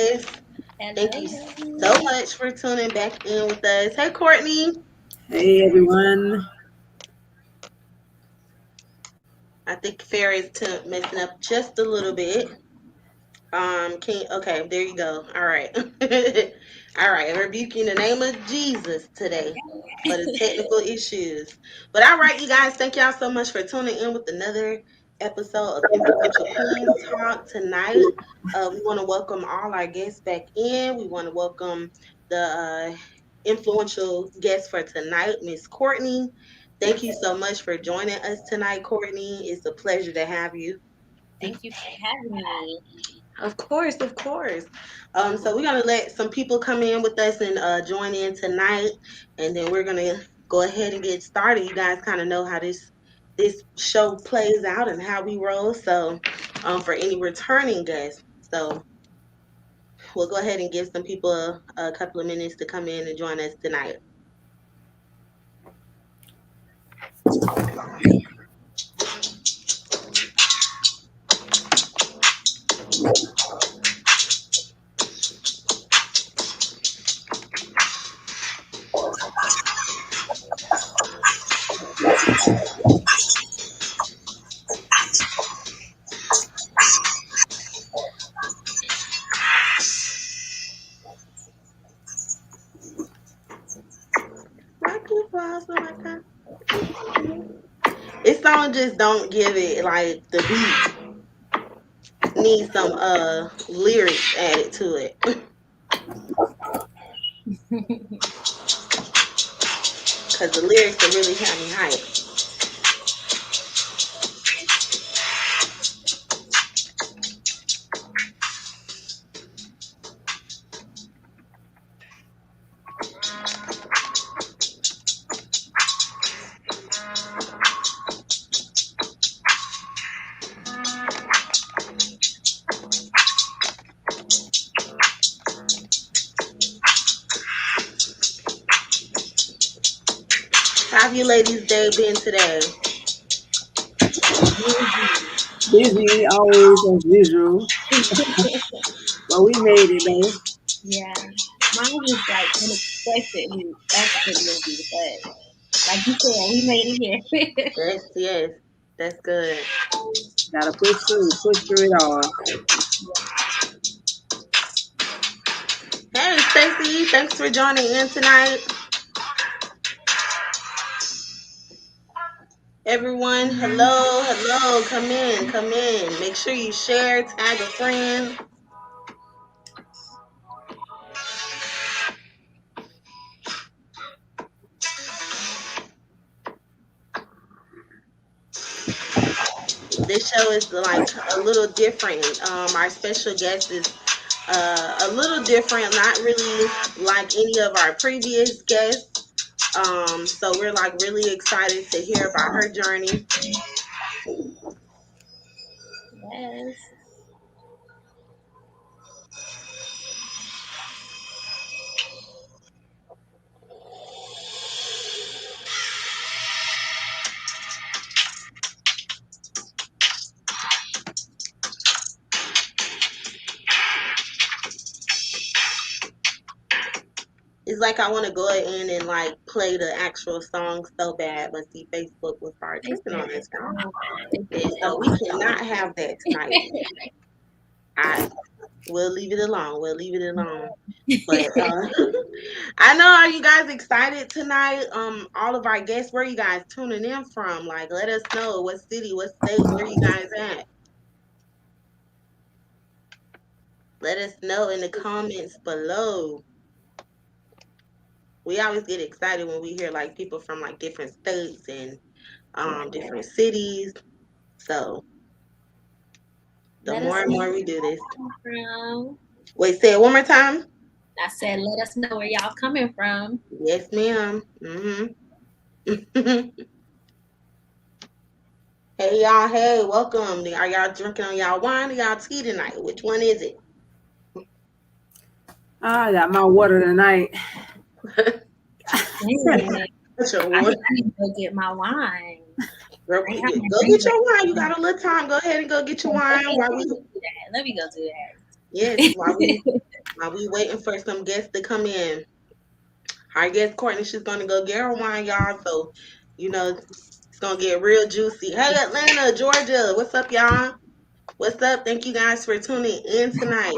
guys. Thank you so much for tuning back in with us. Hey, Courtney. Hey everyone. I think Farrah's messing up just a little bit. Okay, there you go. All right. All right, rebuking the name of Jesus today for the technical issues. But all right, you guys, thank y'all so much for tuning in with another episode of Influential Queens Talk tonight. We want to welcome all our guests back in. We want to welcome the influential guest for tonight, Miss Courtney. Thank you so much for joining us tonight, Courtney. It's a pleasure to have you. Thank you for having me. Of course, of course. So we're gonna let some people come in with us and join in tonight, and then we're gonna go ahead and get started. You guys kind of know how this show plays out and how we roll. So, for any returning guests, so we'll go ahead and give some people a couple of minutes to come in and join us tonight. This song just don't give it like the beat. Need some lyrics added to it. Cause the lyrics are really have me hyped. How have you ladies' day been today? Busy always as usual. But we made it though. Yeah, mine was like unexpectedly busy, but like you said, we made it here. Yes, yes. That's good. Gotta push through it all. Hey, Stacy, thanks for joining in tonight. Everyone, hello, hello. Come in, come in. Make sure you share, tag a friend. This show is like a little different. Our special guest is a little different, not really like any of our previous guests. So we're like really excited to hear about her journey. Yes. It's like I want to go in and like play the actual song so bad, but see, Facebook will start They tripping said on us, it's y'all. so And so we cannot have that tonight. I We'll leave it alone. We'll leave it alone. But I know, are you guys excited tonight? All of our guests, where you guys tuning in from? Like, let us know what city, what state, where you guys at. Let us know in the comments below. We always get excited when we hear like people from like different states and different cities. So the Let more us and know more we where do y'all this. coming from. Wait, say it one more time. I said, let us know where y'all coming from. Yes, ma'am. Hey y'all, hey, welcome. Are y'all drinking on y'all wine or y'all tea tonight? Which one is it? I got my water tonight. Dang, What's your I water? need to go get my wine. Girl, I ain't have my go drink get ready. your wine. You got a little time. Go ahead and go get your wine while Let we me go do that. Let me go do that. yes, while we While we waiting for some guests to come in, our guest Courtney, she's gonna go get her wine, y'all. So, it's gonna get real juicy. Hey, Atlanta, Georgia, what's up, y'all? What's up? Thank you guys for tuning in tonight.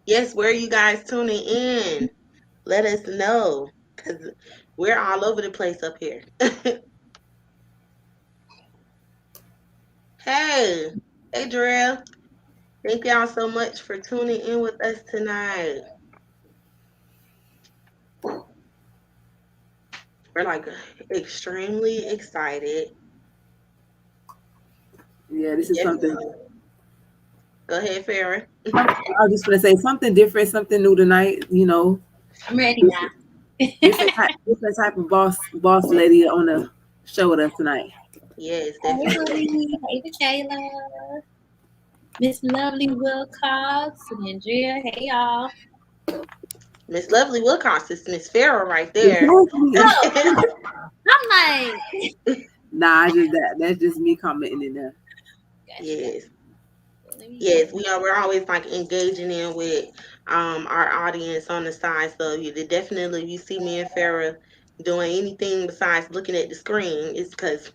Yes, where are you guys tuning in? Let us know, cause we're all over the place up here. Hey, hey, Jarrell. Thank y'all so much for tuning in with us tonight. We're like extremely excited. Yeah, this is something. Definitely. Go ahead, Farrah. I was just gonna say something different, something new tonight. I'm ready now. Different, different type of boss lady on the show with us tonight. Yes, Hey, definitely. Booty. Hey, Michaela. Miss Lovely Wilcox and Andrea. Hey, y'all. Miss Lovely Wilcox is Miss Farrah right there. Exactly. Oh, I'm like, Nah, that's just me commenting in there. gotcha, gotcha. Yes. Let me Yes, we're always like engaging in with our audience on the side. So definitely if you see me and Farrah doing anything besides looking at the screen, it's because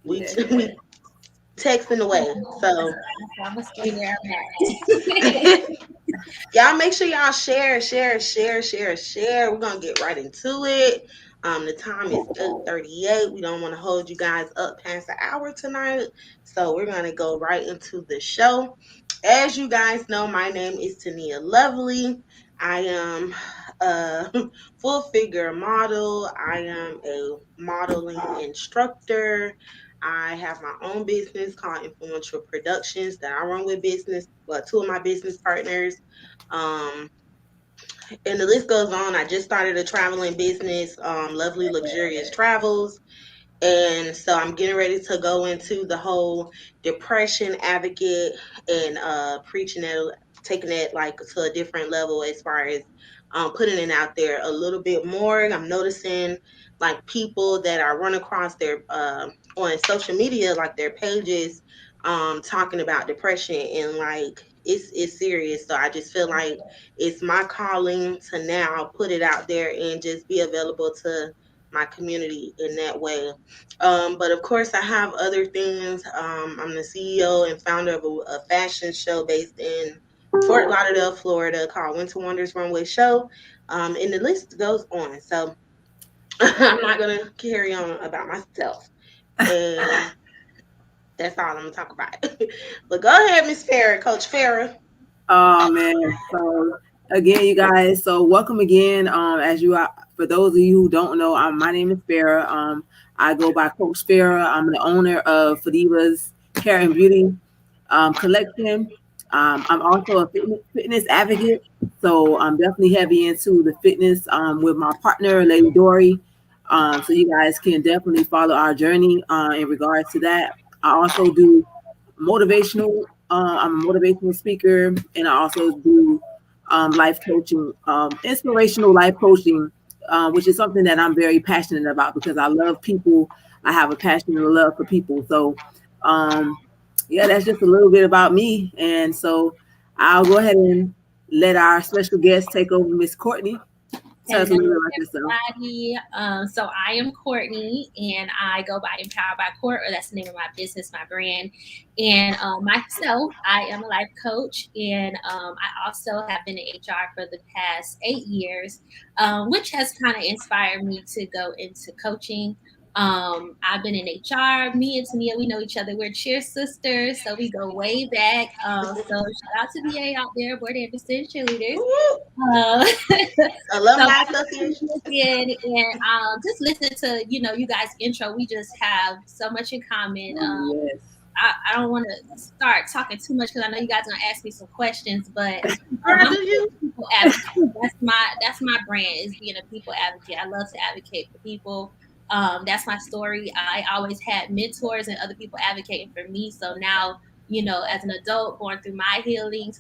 we Yeah. we texting away. So I'm gonna stay where I'm at. y'all make sure y'all share, share, share, share, share. We're gonna get right into it. The time is 8:38. We don't want to hold you guys up past the hour tonight. So we're gonna go right into the show. As you guys know, my name is Tania Lovely. I am a full figure model. I am a modeling instructor. I have my own business called Influential Productions that I run with business, well, two of my business partners. Um, and the list goes on. I just started a traveling business, Lovely Luxurious Travels. And so I'm getting ready to go into the whole depression advocate and preaching it, taking it like to a different level as far as putting it out there a little bit more. I'm noticing like people that I run across their on social media, like their pages, talking about depression and like it's serious. So I just feel like it's my calling to now put it out there and just be available to my community in that way. But of course, I have other things. I'm the CEO and founder of a fashion show based in Fort Lauderdale, Florida, called Winter Wonders Runway Show. And the list goes on. So I'm not going to carry on about myself. And that's all I'm going to talk about. But go ahead, Miss Farrah, Coach Farrah. Oh man. So again, you guys. So welcome again. As you are, for those of you who don't know, my name is Farah. I go by Coach Farah. I'm the owner of Fadiva's Hair and Beauty collection. I'm also a fitness advocate. So I'm definitely heavy into the fitness with my partner, Lady Dory. So you guys can definitely follow our journey in regards to that. I also do motivational. I'm a motivational speaker, and I also do life coaching, inspirational life coaching, which is something that I'm very passionate about because I love people. I have a passion and a love for people. So, um, yeah, that's just a little bit about me. And so I'll go ahead and let our special guest take over, Miss Courtney. Tell us a Hello, little bit about yourself. everybody. So I am Courtney, and I go by Empowered by Court, or that's the name of my business, my brand. And myself, I am a life coach, and I also have been in HR for the past 8 years, which has kind of inspired me to go into coaching. I've been in HR. Me and Tania, we know each other. We're cheer sisters, so we go way back. So shout out to BA out there, Board Anderson cheerleaders. Uh, so Alumni I Association. and just listen to you guys intro. We just have so much in common. Yes. I don't want to start talking too much because I know you guys are gonna ask me some questions, but Girl, I'm do you? a people advocate. That's my brand is being a people advocate. I love to advocate for people. That's my story. I always had mentors and other people advocating for me. So now, as an adult going through my healing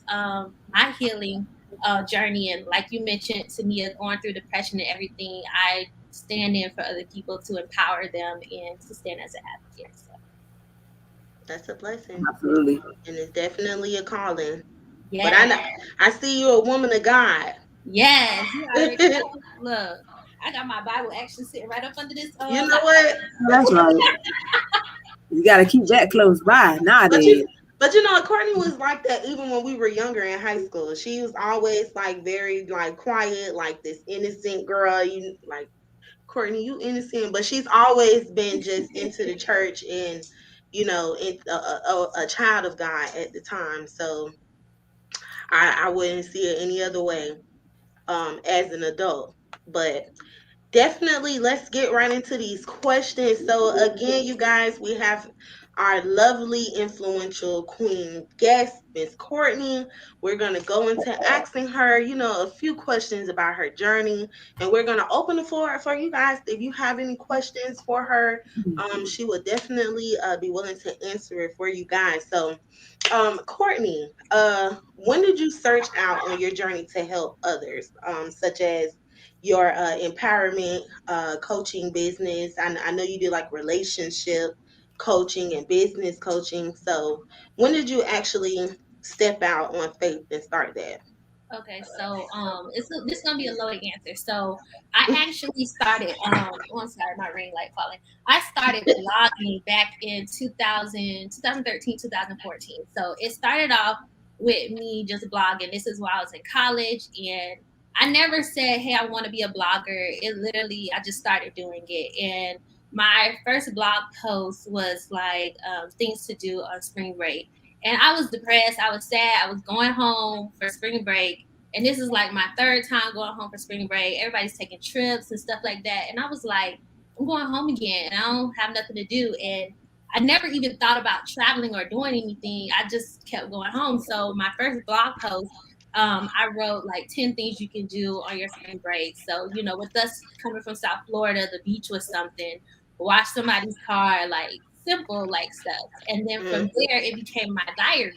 journey, and like you mentioned to me, going through depression and everything, I stand in for other people to empower them and to stand as an advocate. So. That's a blessing, Absolutely. and it's definitely a calling. But I Yes. know I see you a woman of God. Yes. You already know. Look, I got my Bible actually sitting right up under this You know laptop. what? That's right. You got to keep that close by But nowadays. you know, Courtney was like that even when we were younger in high school. She was always like very like quiet, like this innocent girl. You like Courtney, you innocent, but she's always been just into the church and a child of God at the time. So I wouldn't see it any other way as an adult. But definitely, let's get right into these questions. So, again, you guys, we have our lovely, influential queen guest, Miss Courtney. We're going to go into asking her, a few questions about her journey, and we're going to open the floor for you guys. If you have any questions for her, she will definitely be willing to answer it for you guys. So, Courtney, when did you search out on your journey to help others, such as your empowerment coaching business? I know you do like relationship coaching and business coaching. So when did you actually step out on faith and start that? Okay, so this is gonna be a loaded answer. So I actually started oh, I'm sorry, my ring light falling. I started blogging back in 2013, 2014. So it started off with me just blogging. This is while I was in college, and I never said, hey, I want to be a blogger. It literally, I just started doing it. And my first blog post was like things to do on spring break. And I was depressed. I was sad. I was going home for spring break. And this is like my third time going home for spring break. Everybody's taking trips and stuff like that. And I was like, I'm going home again. And I don't have nothing to do. And I never even thought about traveling or doing anything. I just kept going home. So my first blog post, I wrote like 10 things you can do on your spring break. So, with us coming from South Florida, the beach was something. Wash somebody's car, like simple like stuff. And then from Mm, there, it became my diary.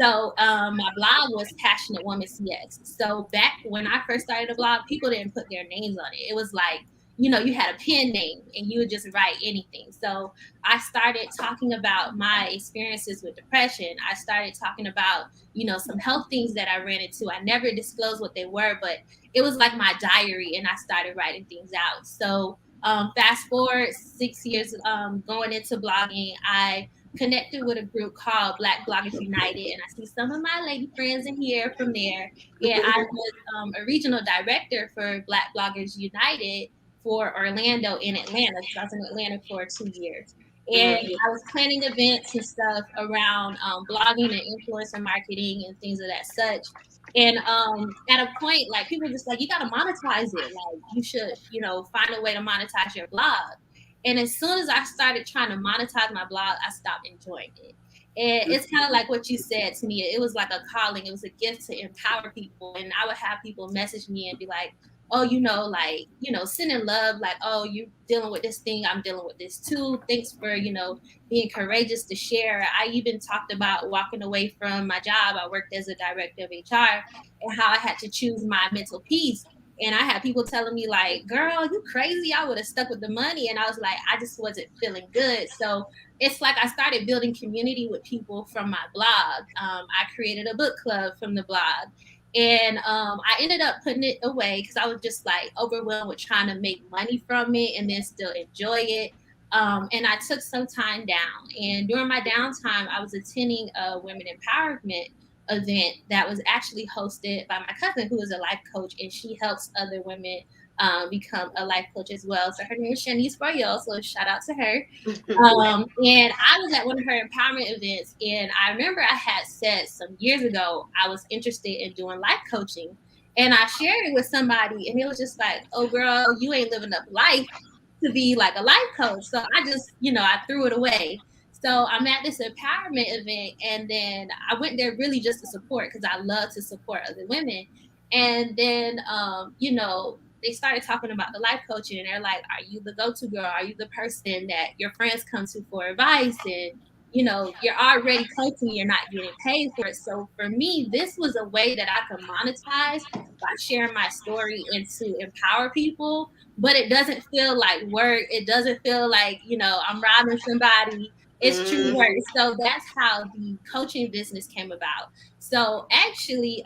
So my blog was Passionate Woman CX. So back when I first started a blog, people didn't put their names on it. It was like, you had a pen name and you would just write anything. So I started talking about my experiences with depression. I started talking about, some health things that I ran into. I never disclosed what they were, but it was like my diary, and I started writing things out. So fast forward 6 years going into blogging, I connected with a group called Black Bloggers United, and I see some of my lady friends in here from there. And I was a regional director for Black Bloggers United for Orlando and Atlanta, because I was in Atlanta for 2 years. And mm, I was planning events and stuff around blogging and influencer marketing and things of that such. And at a point, like people were just like, you got to monetize it. Like you should, find a way to monetize your blog. And as soon as I started trying to monetize my blog, I stopped enjoying it. And it's kind of like what you said to me. It was like a calling. It was a gift to empower people. And I would have people message me and be like, oh, sending love, like, oh, you dealing with this thing. I'm dealing with this too. Thanks for, being courageous to share. I even talked about walking away from my job. I worked as a director of HR, and how I had to choose my mental peace. And I had people telling me like, girl, you crazy. I would have stuck with the money. And I was like, I just wasn't feeling good. So it's like I started building community with people from my blog. I created a book club from the blog. And I ended up putting it away because I was just like overwhelmed with trying to make money from it and then still enjoy it. And I took some time down. And during my downtime, I was attending a women empowerment event that was actually hosted by my cousin, who is a life coach, and she helps other women become a life coach as well. So her name is Shanice Royal, so shout out to her. And I was at one of her empowerment events, and I remember I had said some years ago I was interested in doing life coaching, and I shared it with somebody, and it was just like, "Oh, girl, you ain't living up life to be like a life coach." So I just, I threw it away. So I'm at this empowerment event, and then I went there really just to support because I love to support other women. And then, they started talking about the life coaching, and they're like, "Are you the go-to girl? Are you the person that your friends come to for advice?" And you're already coaching, you're not getting paid for it. So for me, this was a way that I could monetize by sharing my story and to empower people, but it doesn't feel like work. It doesn't feel like, I'm robbing somebody. It's true words. So that's how the coaching business came about. So actually,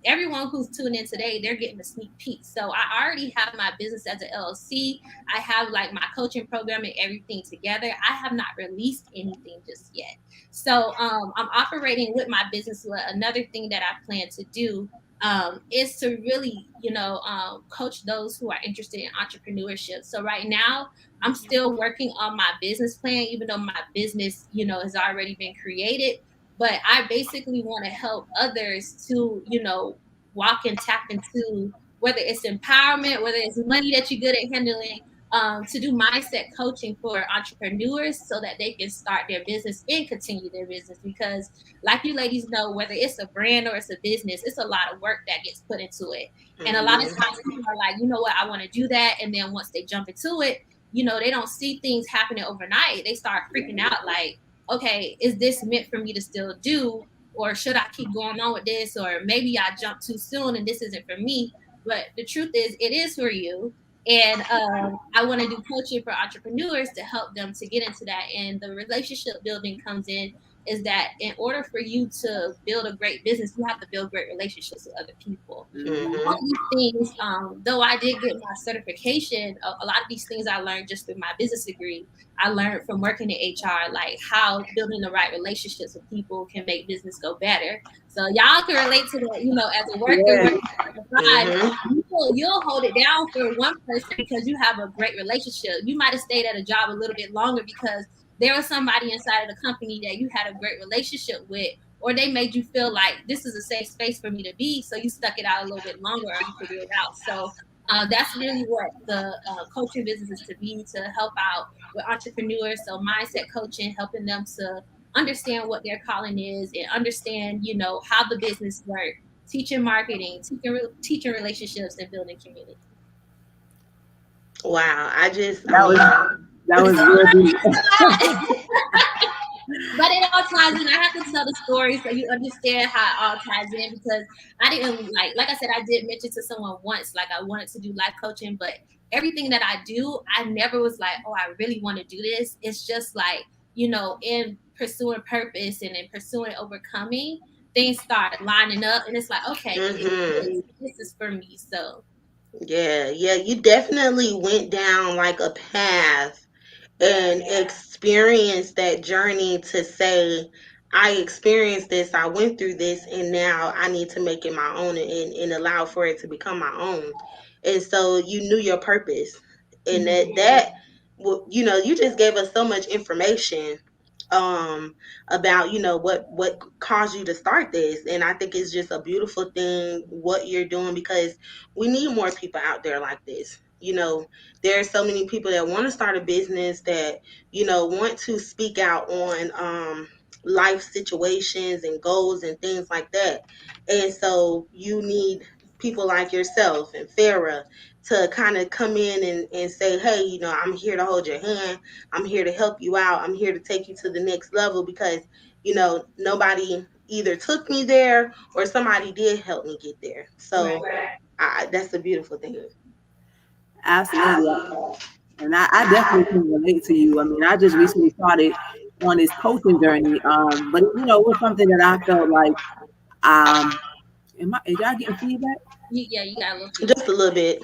everyone who's tuning in today, they're getting a sneak peek. So I already have my business as an LLC. I have like my coaching program and everything together. I have not released anything just yet. So I'm operating with my business. Another thing that I plan to do is to really, coach those who are interested in entrepreneurship. So right now, I'm still working on my business plan, even though my business, has already been created. But I basically want to help others to, walk and tap into whether it's empowerment, whether it's money that you're good at handling, to do mindset coaching for entrepreneurs so that they can start their business and continue their business. Because, like you ladies know, whether it's a brand or it's a business, it's a lot of work that gets put into it. And a lot of times people are like, you know what, I want to do that. And then once they jump into it, they don't see things happening overnight. They start freaking out like, okay, is this meant for me to still do? Or should I keep going on with this? Or maybe I jumped too soon and this isn't for me. But the truth is, it is for you. And I want to do coaching for entrepreneurs to help them to get into that. And the relationship building comes in is that in order for you to build a great business, you have to build great relationships with other people. All these things, though I did get my certification, a lot of these things I learned just through my business degree. I learned from working in HR, like how building the right relationships with people can make business go better. So y'all can relate to that, as a worker, you'll hold it down for one person because you have a great relationship. You might have stayed at a job a little bit longer because there was somebody inside of the company that you had a great relationship with, or they made you feel like this is a safe space for me to be. So you stuck it out a little bit longer or you figured it out. So that's really what the coaching business is to be, to help out with entrepreneurs. So mindset coaching, helping them to understand what their calling is and understand, how the business works, teaching marketing, teaching relationships, and building community. Wow. That was really But it all ties in. I have to tell the story so you understand how it all ties in, because I didn't like I said, I did mention to someone once, like I wanted to do life coaching, but everything that I do, I never was like, oh, I really want to do this. It's just like, in pursuing purpose and in pursuing overcoming, things start lining up and it's like, okay, this is for me. So Yeah, you definitely went down like a path and experienced that journey to say, I experienced this, I went through this, and now I need to make it my own and allow for it to become my own. And so you knew your purpose, and you just gave us so much information about what caused you to start this. And I think it's just a beautiful thing what you're doing, because we need more people out there like this. There are so many people that want to start a business, that want to speak out on life situations and goals and things like that. And so you need people like yourself and Farah to kind of come in and say, hey, I'm here to hold your hand, I'm here to help you out, I'm here to take you to the next level, because nobody either took me there or somebody did help me get there. So that's a beautiful thing. absolutely. And I definitely can relate to you. I mean, I just recently started on this coaching journey. But it was something that I felt like, is y'all getting feedback? you got a little feedback. Just a little bit.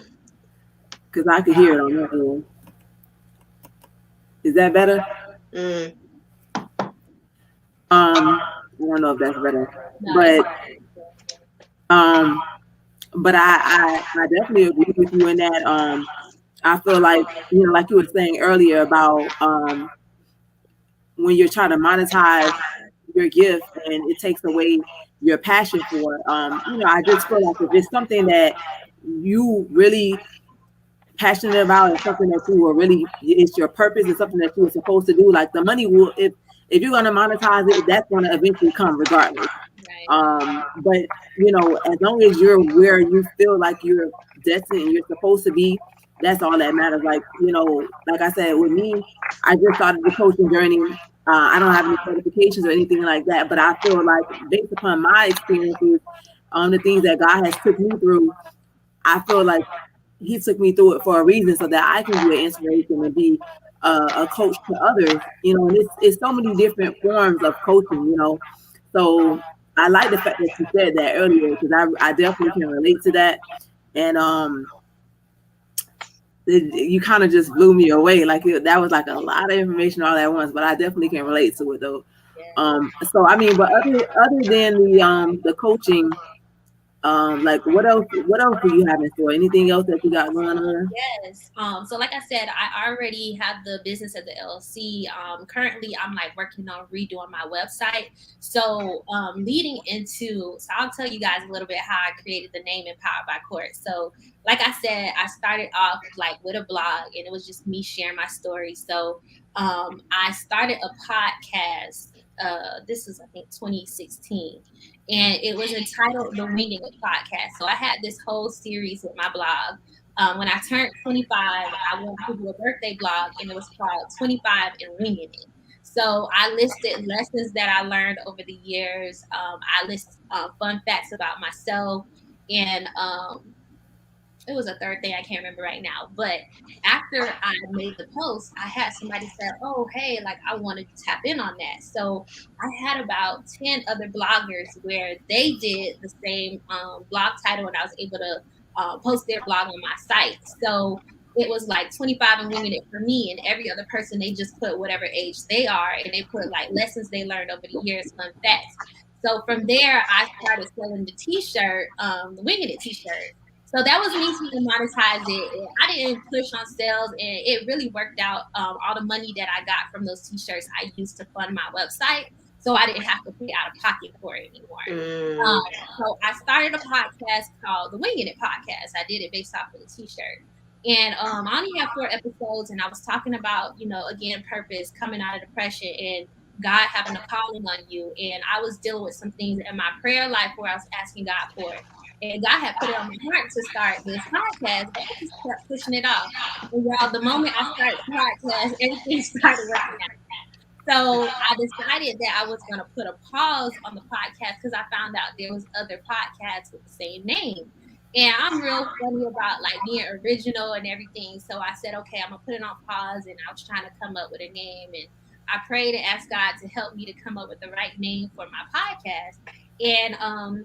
Because I could hear it on that end. Is that better? I don't know if that's better, but I definitely agree with you in that. I feel like like you were saying earlier about when you're trying to monetize your gift and it takes away your passion for it. I just feel like if it's something that you really passionate about and something that you were really, it's your purpose and something that you were supposed to do, like the money will, if you're going to monetize it, that's going to eventually come regardless. But as long as you're where you feel like you're destined and you're supposed to be, that's all that matters. Like like I said, with me, I just started the coaching journey. I don't have any certifications or anything like that, but I feel like based upon my experiences, the things that God has took me through, I feel like He took me through it for a reason, so that I can be an inspiration and be a coach to others, and it's so many different forms of coaching, So I like the fact that you said that earlier because I definitely can relate to that. And you kind of just blew me away. Like that was like a lot of information all at once, but I definitely can relate to it though. So I mean, but other than the coaching, like what else do you have in store? Anything else that you got going on? Yes. So like I said, I already have the business at the LLC. Currently I'm like working on redoing my website. So leading into, so I'll tell you guys a little bit how I created the name Empowered by Court. So like I said, I started off like with a blog and it was just me sharing my story. So I started a podcast. This is I think 2016, and it was entitled the Winging It Podcast. So I had this whole series with my blog. When I turned 25, I wanted to do a birthday blog, and it was called 25 and Winging It. So I listed lessons that I learned over the years. I list fun facts about myself, and it was a third thing I can't remember right now. But after I made the post, I had somebody say, "Oh, hey, like I wanted to tap in on that." So I had about 10 other bloggers where they did the same blog title, and I was able to post their blog on my site. So it was like 25 and Winging It for me, and every other person they just put whatever age they are, and they put like lessons they learned over the years, fun facts. So from there, I started selling the T-shirt, the Winging It T-shirt. So that was me trying to monetize it. I didn't push on sales, and it really worked out. All the money that I got from those T-shirts, I used to fund my website, so I didn't have to pay out of pocket for it anymore. So I started a podcast called the Winging It Podcast. I did it based off of the T-shirt, and I only have 4 episodes, and I was talking about, again, purpose, coming out of depression, and God having a calling on you. And I was dealing with some things in my prayer life where I was asking God for it. And God had put it on my heart to start this podcast, but I just kept pushing it off. And y'all, the moment I started the podcast, everything started working out. So I decided that I was going to put a pause on the podcast because I found out there was other podcasts with the same name. And I'm real funny about like being original and everything. So I said, okay, I'm gonna put it on pause, and I was trying to come up with a name, and I prayed and asked God to help me to come up with the right name for my podcast. And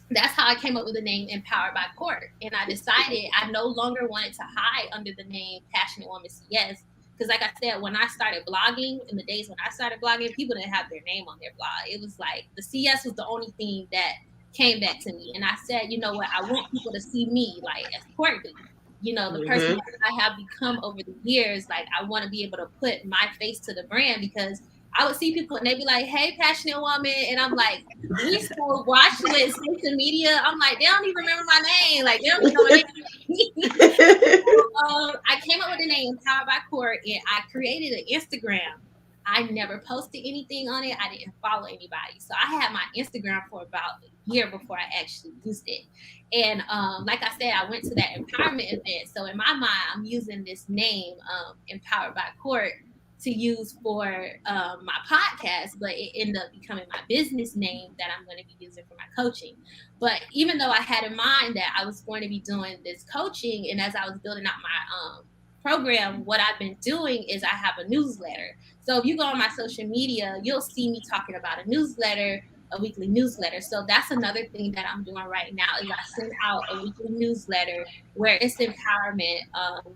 that's how I came up with the name Empowered by Court. And I decided I no longer wanted to hide under the name Passionate Woman CS. Because like I said, when I started blogging, in the days when I started blogging, people didn't have their name on their blog. It was like the CS was the only thing that came back to me. And I said, you know what? I want people to see me like as Courtney. The person that I have become over the years. Like I want to be able to put my face to the brand, because I would see people and they'd be like, "Hey, passionate woman," and I'm like, we so watched with social media. I'm like, they don't even remember my name. Like they don't even know my name. So, I came up with the name Empowered by Court, and I created an Instagram. I never posted anything on it. I didn't follow anybody. So I had my Instagram for about a year before I actually used it. And like I said, I went to that empowerment event. So in my mind, I'm using this name, Empowered by Court, to use for my podcast, but it ended up becoming my business name that I'm going to be using for my coaching. But even though I had in mind that I was going to be doing this coaching, and as I was building out my program, what I've been doing is I have a newsletter. So if you go on my social media, you'll see me talking about a newsletter, a weekly newsletter. So that's another thing that I'm doing right now is I send out a weekly newsletter where it's empowerment.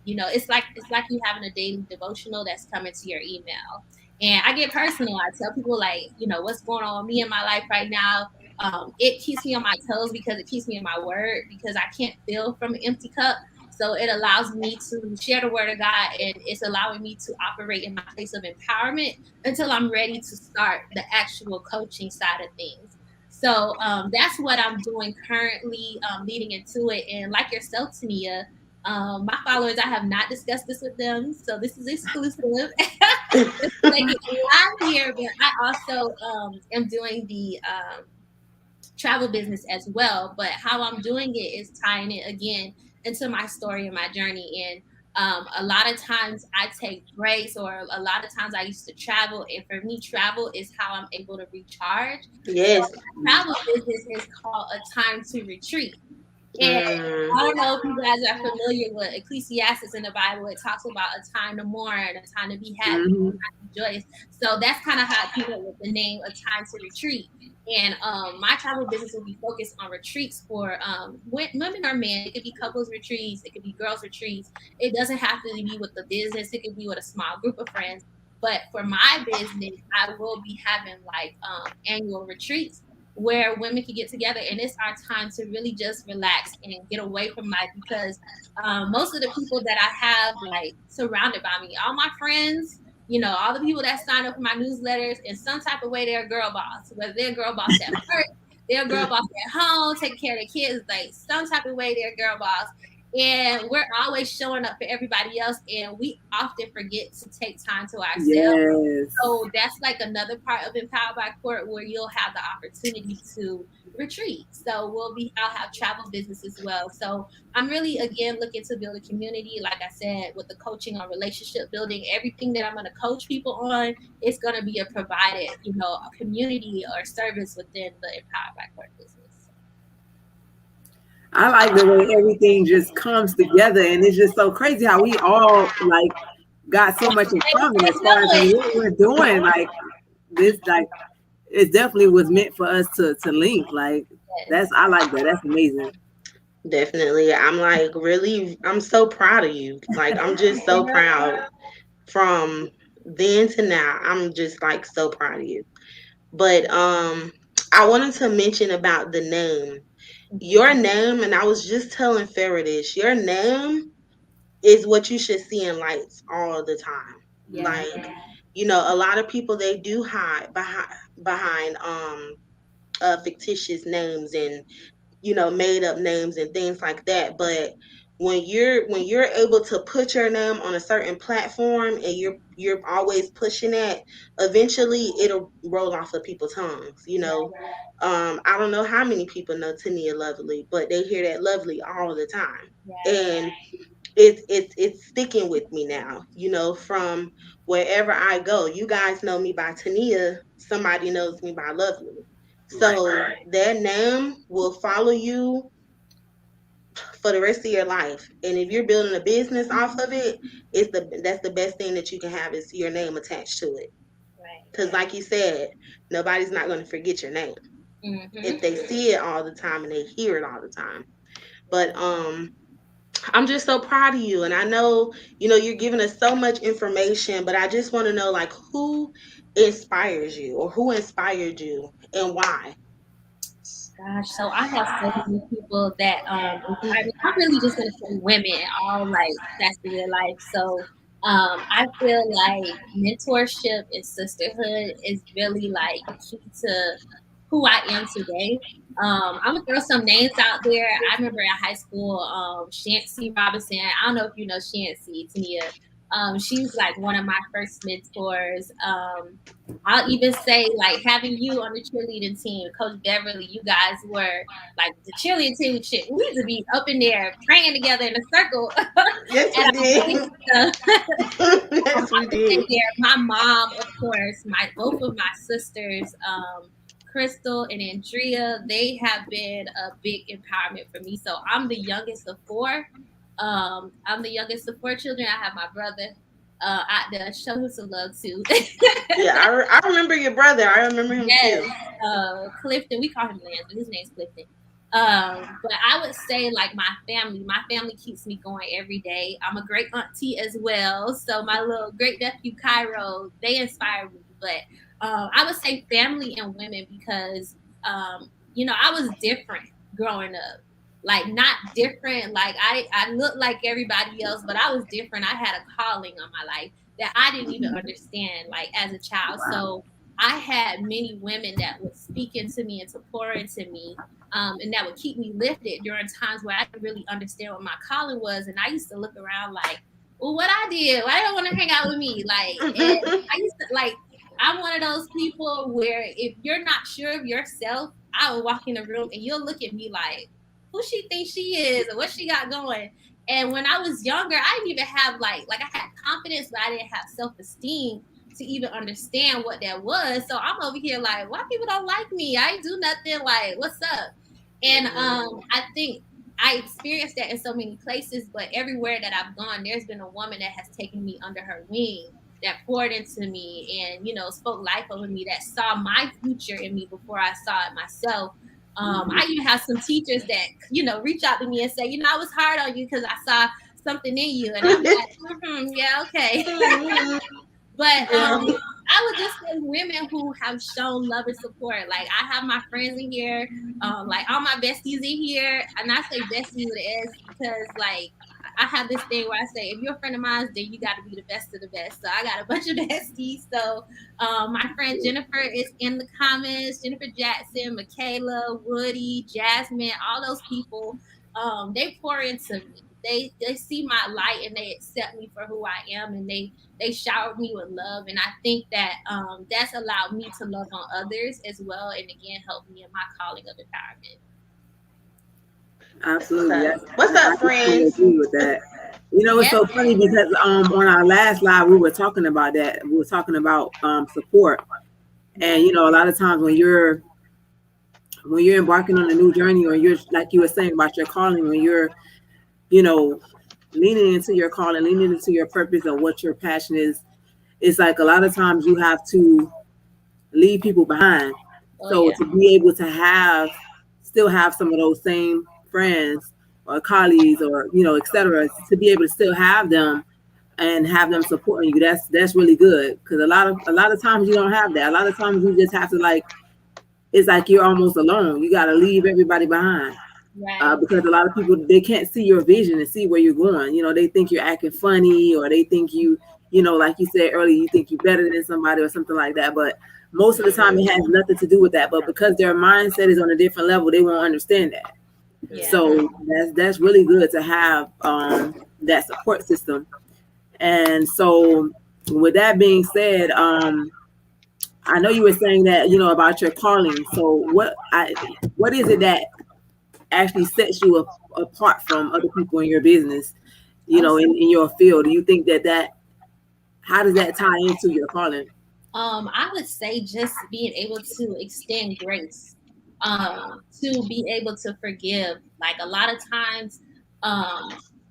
It's like you having a daily devotional that's coming to your email. And I get personal. I tell people like, what's going on with me in my life right now. It keeps me on my toes because it keeps me in my word, because I can't fill from an empty cup. So it allows me to share the word of God, and it's allowing me to operate in my place of empowerment until I'm ready to start the actual coaching side of things. So that's what I'm doing currently, leading into it. And like yourself, Tania, my followers, I have not discussed this with them, so this is exclusive. It's like live here, but I also am doing the travel business as well. But how I'm doing it is tying it again into my story and my journey. And a lot of times I take breaks, or a lot of times I used to travel. And for me, travel is how I'm able to recharge. Yes. So my travel business is called A Time to Retreat. And Mm. I don't know if you guys are familiar with Ecclesiastes in the Bible. It talks about a time to mourn, a time to be happy, a Mm-hmm. time to rejoice. So that's kind of how I came up with the name A Time to Retreat. And my travel business will be focused on retreats for women or men. It could be couples retreats, it could be girls retreats. It doesn't have to be with the business, it could be with a small group of friends. But for my business, I will be having like annual retreats where women can get together, and it's our time to really just relax and get away from life, because most of the people that I have like surrounded by me, all my friends, all the people that sign up for my newsletters, in some type of way they're a girl boss, whether they're a girl boss at work, they're a girl boss at home taking care of their kids, like some type of way they're a girl boss. And we're always showing up for everybody else, and we often forget to take time to ourselves. Yes. So that's like another part of Empowered by Court, where you'll have the opportunity to retreat. So I'll have travel business as well. So I'm really, again, looking to build a community. Like I said, with the coaching on relationship building, everything that I'm going to coach people on is going to be a provided, a community or service within the Empowered by Court business. I like the way everything just comes together, and it's just so crazy how we all like got so much in common as far as what we're doing. Like this, like it definitely was meant for us to link. Like I like that. That's amazing. Definitely. I'm like really I'm so proud of you. Like I'm just so proud from then to now. I'm just like so proud of you. But I wanted to mention about the name. Your name, and I was just telling Farrah this, your name is what you should see in lights all the time. Yeah. Like, a lot of people they do hide behind fictitious names and made up names and things like that. But when you're able to put your name on a certain platform and you're always pushing that, eventually it'll roll off of people's tongues. I don't know how many people know Tania Lovely, but they hear that Lovely all the time. And it's sticking with me now, from wherever I go. You guys know me by Tania, somebody knows me by Lovely. So that name will follow you for the rest of your life. And if you're building a business off of it, that's the best thing that you can have is your name attached to it. Because like you said, nobody's not going to forget your name if they see it all the time and they hear it all the time. But I'm just so proud of you. And I know, you're giving us so much information, but I just want to know, like, who inspires you or who inspired you and why? Gosh, so I have so many people that inspire me. I'm really just gonna say women, all like that's in your life. So I feel like mentorship and sisterhood is really like key to who I am today. I'm gonna throw some names out there. I remember in high school, Shancy Robinson. I don't know if you know Shancy, Tania. She's like one of my first mentors. I'll even say like having you on the cheerleading team, Coach Beverly. You guys were like the cheerleading team. Shit, we used to be up in there praying together in a circle at Yes, we our did. games and stuff. Yes, I we would say did. there, my mom, of course, both of my sisters, Crystal and Andrea, they have been a big empowerment for me. So I'm the youngest of four. I'm the youngest of four children. I have my brother out there. Show him some love too. Yeah, I remember your brother. I remember him Yes, too. Clifton. We call him Lance, but his name's Clifton. But I would say like my family keeps me going every day. I'm a great auntie as well. So my little great nephew Cairo, they inspire me. But I would say family and women because I was different growing up. Like not different, like I looked like everybody else, but I was different. I had a calling on my life that I didn't even understand like as a child. So I had many women that would speak into me and to pour into me, and that would keep me lifted during times where I didn't really understand what my calling was. And I used to look around like, well, what I did, why they don't want to hang out with me? Like, and I used to like, I'm one of those people where if you're not sure of yourself, I will walk in the room and you'll look at me like, who she thinks she is or what she got going. And when I was younger, I didn't even have like I had confidence, but I didn't have self-esteem to even understand what that was. So I'm over here like, why people don't like me? I ain't do nothing. Like, what's up? And I think I experienced that in so many places, but everywhere that I've gone, there's been a woman that has taken me under her wing, that poured into me and, spoke life over me, that saw my future in me before I saw it myself. I even have some teachers that, reach out to me and say, I was hard on you because I saw something in you. And I'm like, yeah, okay. But Yeah. I would just say women who have shown love and support. Like I have my friends in here, like all my besties in here, and I say bestie with an S because like I have this thing where I say if you're a friend of mine, then you got to be the best of the best. So I got a bunch of besties. So my friend Jennifer is in the comments. Jennifer Jackson, Michaela, Woody, Jasmine, all those people. They pour into me. They see my light and they accept me for who I am, and they showered me with love, and I think that that's allowed me to love on others as well, and again help me in my calling of empowerment. Absolutely. What's I up, completely friends? agree with that. It's Yes. so funny because on our last live we were talking about that. We were talking about support. And a lot of times when you're embarking on a new journey, or you're like you were saying about your calling, when you're, you know, leaning into your calling, leaning into your purpose and what your passion is, it's like a lot of times you have to leave people behind. Oh So yeah. to be able to still have some of those same friends or colleagues or etc., to be able to still have them and have them supporting you, that's really good, because a lot of times you don't have that. A lot of times you just have to, like, it's like you're almost alone. You got to leave everybody behind. Right. Because a lot of people, they can't see your vision and see where you're going. They think you're acting funny, or they think like you said earlier, you think you're better than somebody or something like that. But most of the time it has nothing to do with that. But because their mindset is on a different level, they won't understand that. Yeah. So that's really good to have that support system. And so with that being said, I know you were saying that, about your calling. So what is it that actually sets you apart from other people in your business, in your field? Do you think that how does that tie into your calling? I would say just being able to extend grace, to be able to forgive. Like a lot of times,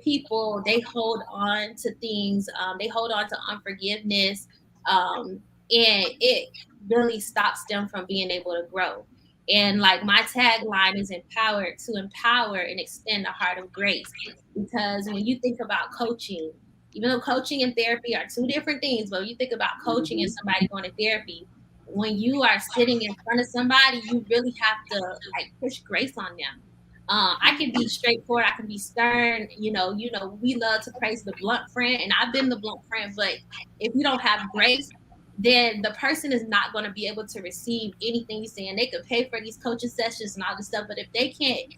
people they hold on to things, they hold on to unforgiveness, and it really stops them from being able to grow. And like my tagline is empowered to empower and extend the heart of grace. Because when you think about coaching, even though coaching and therapy are two different things, but you think about coaching and somebody going to therapy, when you are sitting in front of somebody, you really have to like push grace on them. I can be straightforward, I can be stern, we love to praise the blunt friend, and I've been the blunt friend, but if you don't have grace, then the person is not going to be able to receive anything you're saying. They could pay for these coaching sessions and all this stuff, but if they can't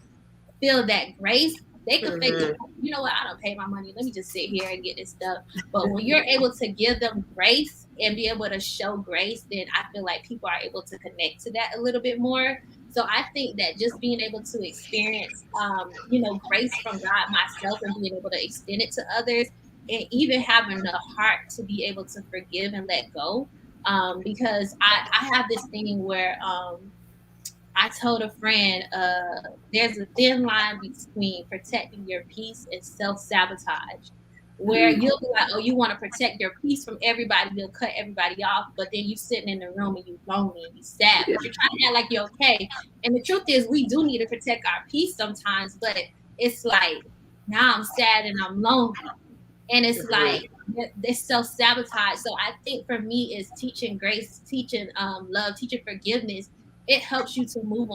feel that grace, they could fake it. You know what? I don't pay my money. Let me just sit here and get this stuff. But when you're able to give them grace and be able to show grace, then I feel like people are able to connect to that a little bit more. So I think that just being able to experience, grace from God myself and being able to extend it to others, and even having the heart to be able to forgive and let go. Because I have this thing where I told a friend, there's a thin line between protecting your peace and self-sabotage, where you'll be like, oh, you want to protect your peace from everybody, you'll cut everybody off, but then you sitting in the room and you lonely and you sad, but you're trying to act like you're okay. And the truth is, we do need to protect our peace sometimes, but it's like, now I'm sad and I'm lonely. And it's like, this self-sabotage. So I think for me is teaching grace, teaching love, teaching forgiveness. It helps you to move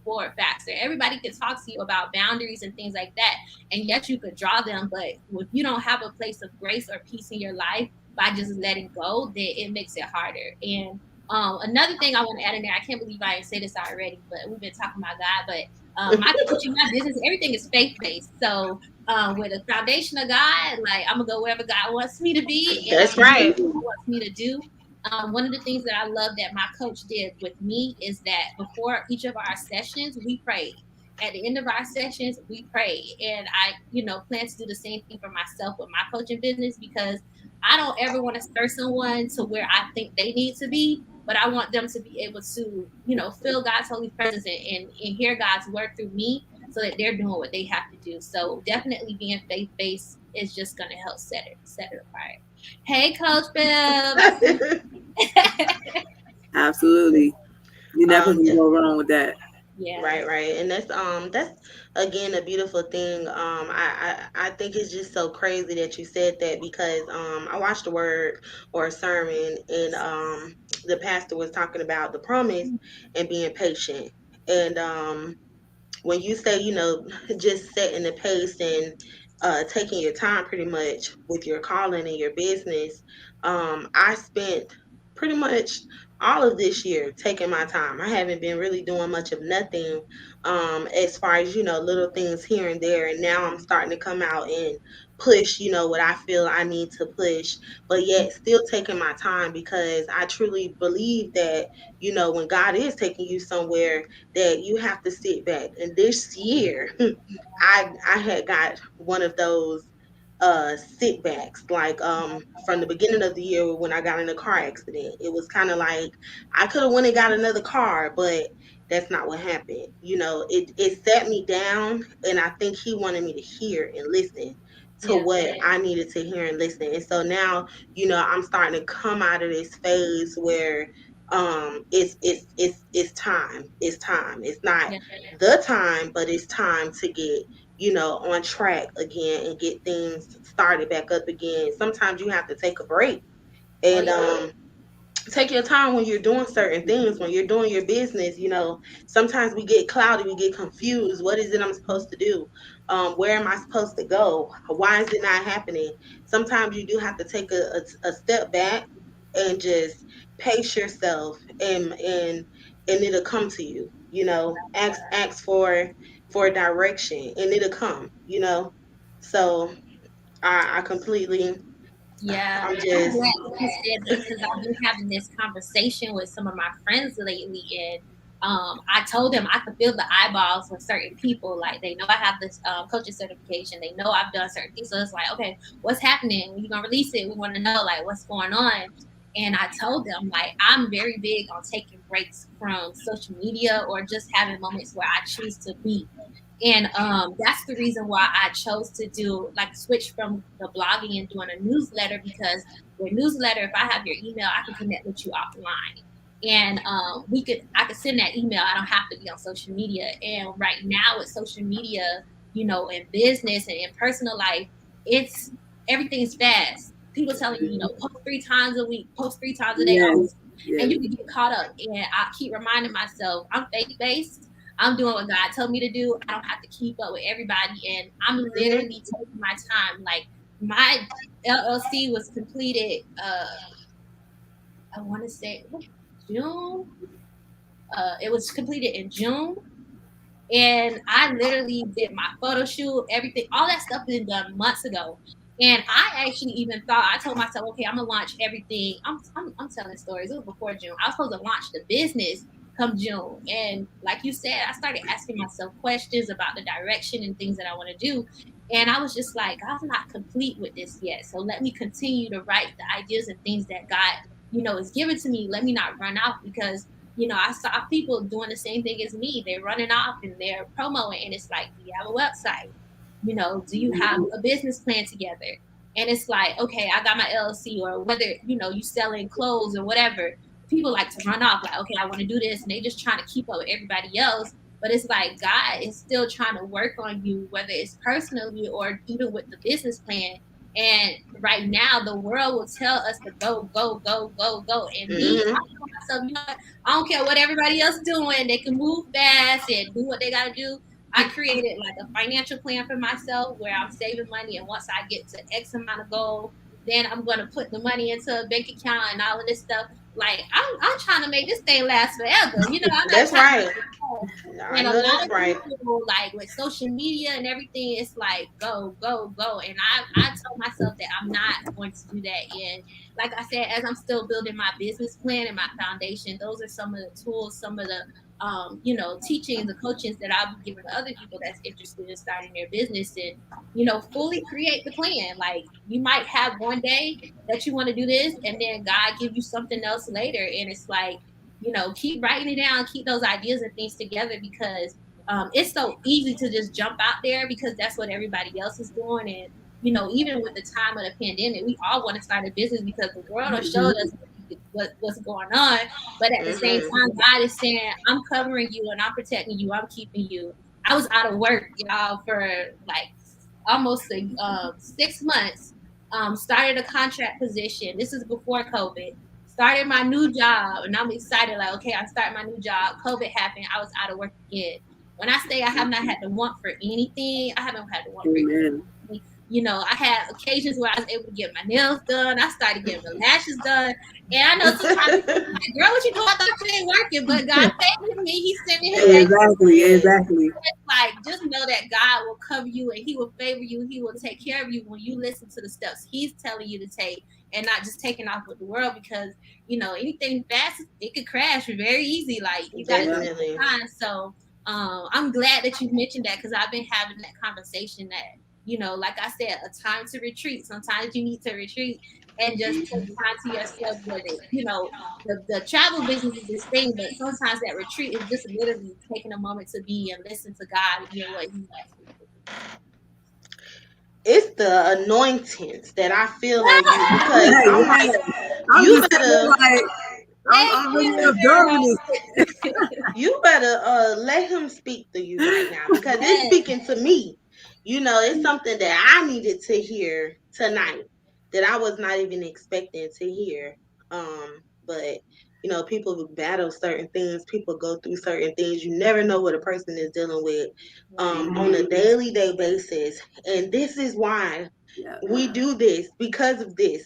forward faster. Everybody can talk to you about boundaries and things like that, and yet you could draw them, but if you don't have a place of grace or peace in your life by just letting go, then it makes it harder. And another thing I want to add in there, I can't believe I didn't say this already, but we've been talking about God, but my coaching, my business, everything is faith-based. So with a foundation of God, like I'm gonna go wherever God wants me to be, and I'm That's gonna do right. what He wants me to do. One of the things that I love that my coach did with me is that before each of our sessions, we prayed. At the end of our sessions, we pray, and I, plan to do the same thing for myself with my coaching business, because I don't ever want to stir someone to where I think they need to be, but I want them to be able to, feel God's holy presence and hear God's word through me. so that they're doing what they have to do. So definitely being faith-based is just going to help set it apart. Hey, Coach Bill, I see Absolutely. You never can Yeah. go wrong with that. yeah, Right, right, and that's again a beautiful thing. I think it's just so crazy that you said that because I watched a word or a sermon and the pastor was talking about the promise and being patient, and when you say, just setting the pace and taking your time pretty much with your calling and your business, I spent pretty much all of this year taking my time. I haven't been really doing much of nothing as far as, little things here and there. And now I'm starting to come out and push, what I feel I need to push, but yet still taking my time because I truly believe that, when God is taking you somewhere, that you have to sit back. And this year, I had got one of those sit backs, like from the beginning of the year when I got in a car accident. It was kind of like I could have went and got another car, but that's not what happened. It set me down, and I think he wanted me to hear and listen to yeah, what I needed to hear and listen. And so now, I'm starting to come out of this phase where it's time. It's time. It's not yeah, the time, but it's time to get, on track again and get things started back up again. Sometimes you have to take a break oh and yeah, take your time when you're doing certain things, when you're doing your business. Sometimes we get cloudy, we get confused. What is it I'm supposed to do? Where am I supposed to go? Why is it not happening? Sometimes you do have to take a step back and just pace yourself, and it'll come to you. Ask for direction, and it'll come. So I completely, yeah. I'm I'm just. glad that you said that because I've been having this conversation with some of my friends lately, and I told them I could feel the eyeballs with certain people. Like they know I have this coaching certification. They know I've done certain things. So it's like, okay, what's happening? When you gonna release it? We want to know like what's going on. And I told them like I'm very big on taking breaks from social media or just having moments where I choose to be. And that's the reason why I chose to do like switch from the blogging and doing a newsletter, because with newsletter, if I have your email, I can connect with you offline. And I could send that email. I don't have to be on social media. And right now with social media, in business and in personal life, it's everything's fast. People telling you, post 3 times a week, post 3 times a day, all Yes. this, and Yes. you can get caught up. And I keep reminding myself, I'm faith based. I'm doing what God told me to do. I don't have to keep up with everybody. And I'm Mhm. literally taking my time. Like my LLC was completed, I want to say June. It was completed in June. And I literally did my photo shoot, everything, all that stuff been done months ago. And I actually even thought, I told myself, okay, I'm gonna launch everything. I'm telling stories. It was before June. I was supposed to launch the business come June. And like you said, I started asking myself questions about the direction and things that I want to do. And I was just like, God's not complete with this yet. So let me continue to write the ideas and things that God, is given to me. Let me not run out, because I saw people doing the same thing as me. They're running off and they're promoting, and it's like, do you have a website? Do you have a business plan together? And it's like, okay, I got my LLC, or whether you selling clothes or whatever. People like to run off, like, okay, I want to do this, and they just trying to keep up with everybody else. But it's like God is still trying to work on you, whether it's personally or even with the business plan. And right now, the world will tell us to go, go, go, go, go. And me, I Mhm. tell myself, I don't care what everybody else doing. They can move fast and do what they got to do. I created like a financial plan for myself where I'm saving money, and once I get to X amount of goal, then I'm gonna put the money into a bank account and all of this stuff. Like I'm trying to make this thing last forever. I'm not That's trying to right. make it last. I And a know lot that's of right. people, like with social media and everything, it's like go, go, go. And I told myself that I'm not going to do that. And like I said, as I'm still building my business plan and my foundation, those are some of the tools, some of the teachings and coachings that I'll be giving to other people that's interested in starting their business, and fully create the plan. Like you might have one day that you want to do this, and then God give you something else later, and it's like keep writing it down, keep those ideas and things together, because it's so easy to just jump out there because that's what everybody else is doing. And even with the time of the pandemic, we all want to start a business because the world has showed us what's going on. But at the same Mm-hmm. time, God is saying, I'm covering you and I'm protecting you. I'm keeping you. I was out of work, y'all, for like almost 6 months. Started a contract position. This is before COVID. Started my new job, and I'm excited. Like, okay, I start my new job. COVID happened. I was out of work again. When I say I have not had to want for anything, I haven't had to want for Amen. anything. I had occasions where I was able to get my nails done. I started getting my lashes done. And I know sometimes people like, girl, what you doing? I thought you ain't working. But God favored me. He's sending his angels. Exactly. Exactly. Like, just know that God will cover you and he will favor you. He will take care of you when you listen to the steps he's telling you to take and not just taking off with the world, because anything fast, it could crash very easy. Like, you got to take Definitely. time. So I'm glad that you mentioned that, because I've been having that conversation that, like I said, a time to retreat. Sometimes you need to retreat and just take time to yourself. Whether the travel business is this thing, but sometimes that retreat is just literally taking a moment to be and listen to God and hear what He has for you to It's the anointings that I feel on you, because I'm Yeah. like, I'm you just saying, better like, Thank I'm really you, observing this. you better let him speak to you right now, because it's yes. speaking to me. It's something that I needed to hear tonight that I was not even expecting to hear. But people battle certain things, people go through certain things. You never know what a person is dealing with Right. on a daily day basis. And this is why Yeah. we do this, because of this.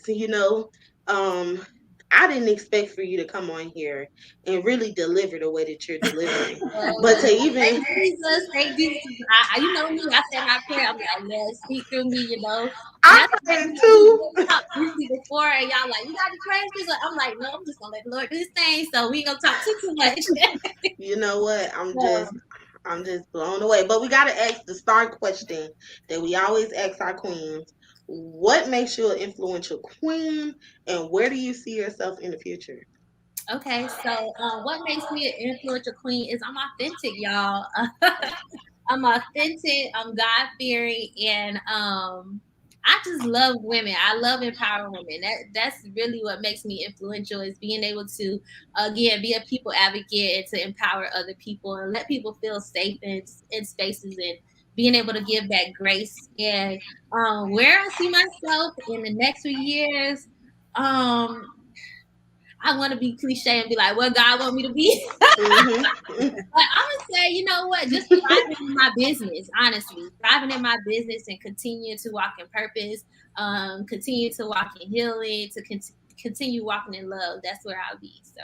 Um I didn't expect for you to come on here and really deliver the way that you're delivering. Well, But to thank even, Jesus, thank Jesus. You know me, I said my prayer. I'm like, Lord, speak through me, And I that's why, prayed we too. really talked briefly before, and y'all like, you got to pray. I'm like, no, I'm just gonna let the Lord do His thing. So we ain't gonna talk too much. You know what? So, I'm just blown away. But we gotta ask the start question that we always ask our queens. What makes you an influential queen, and where do you see yourself in the future? okay, so what makes me an influential queen is I'm authentic, y'all. I'm authentic. I'm God fearing, and I just love women. I love empowering women. That's really what makes me influential, is being able to, again, be a people advocate and to empower other people and let people feel safe in spaces, and being able to give that grace. And where I see myself in the next few years, um, I want to be cliche and be like, "What God want me to be?" Mm-hmm. But I'm gonna say, you know what? Just thriving in my business, honestly, thriving in my business and continue to walk in purpose, continue to walk in healing, to continue walking in love. That's where I'll be. So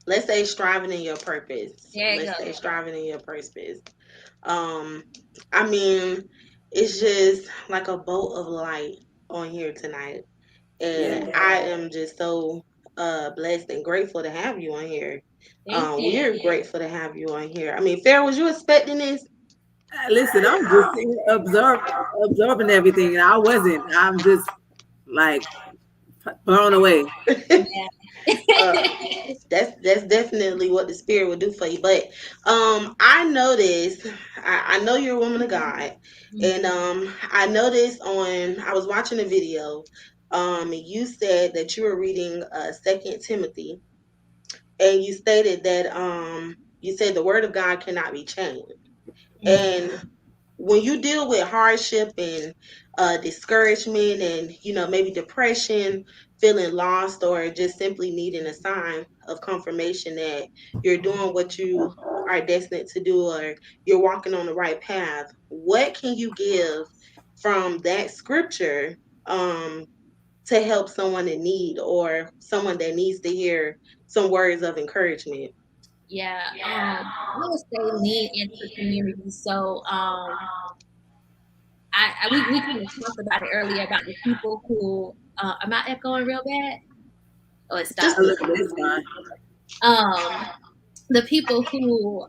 Let's say striving in your purpose. there you Let's go. say striving in your purpose. Um, I mean, it's just like a bolt of light on here tonight. Yeah. And I am just so blessed and grateful to have you on here. Thank you. We're grateful to have you on here. I mean, Farrah, was you expecting this? Listen, I'm just sitting observing everything, and I wasn't. I'm just like blown away. uh, that's definitely what the spirit will do for you. But I noticed, I know you're a woman of God, and I noticed I was watching a video. You said that you were reading Second Timothy, and you stated that you said the word of God cannot be changed. And when you deal with hardship and discouragement and maybe depression, feeling lost, or just simply needing a sign of confirmation that you're doing what you are destined to do, or you're walking on the right path, what can you give from that scripture um, to help someone in need, or someone that needs to hear some words of encouragement? Yeah. I would say lean into the community. So we kind of talked about it earlier about the people who am I echoing real bad? Oh, it Just stopped. A little bit, it's fine. The people who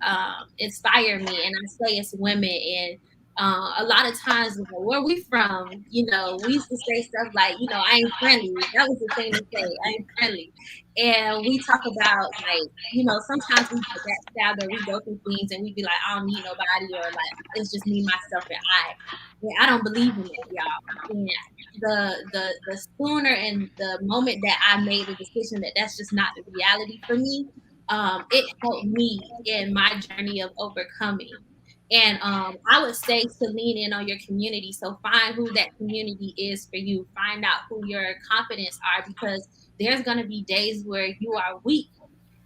inspire me, and I say it's women, and A lot of times, where we from, we used to say stuff like, I ain't friendly. That was the thing to say, I ain't friendly. And we talk about, like, sometimes we get backstabbed, or we go through things and we be like, I don't need nobody, or like, it's just me, myself, and I. And I don't believe in that, y'all. And the sooner and the moment that I made the decision that that's just not the reality for me, it helped me in my journey of overcoming. And I would say to lean in on your community. So find who that community is for you. Find out who your confidence are, because there's going to be days where you are weak.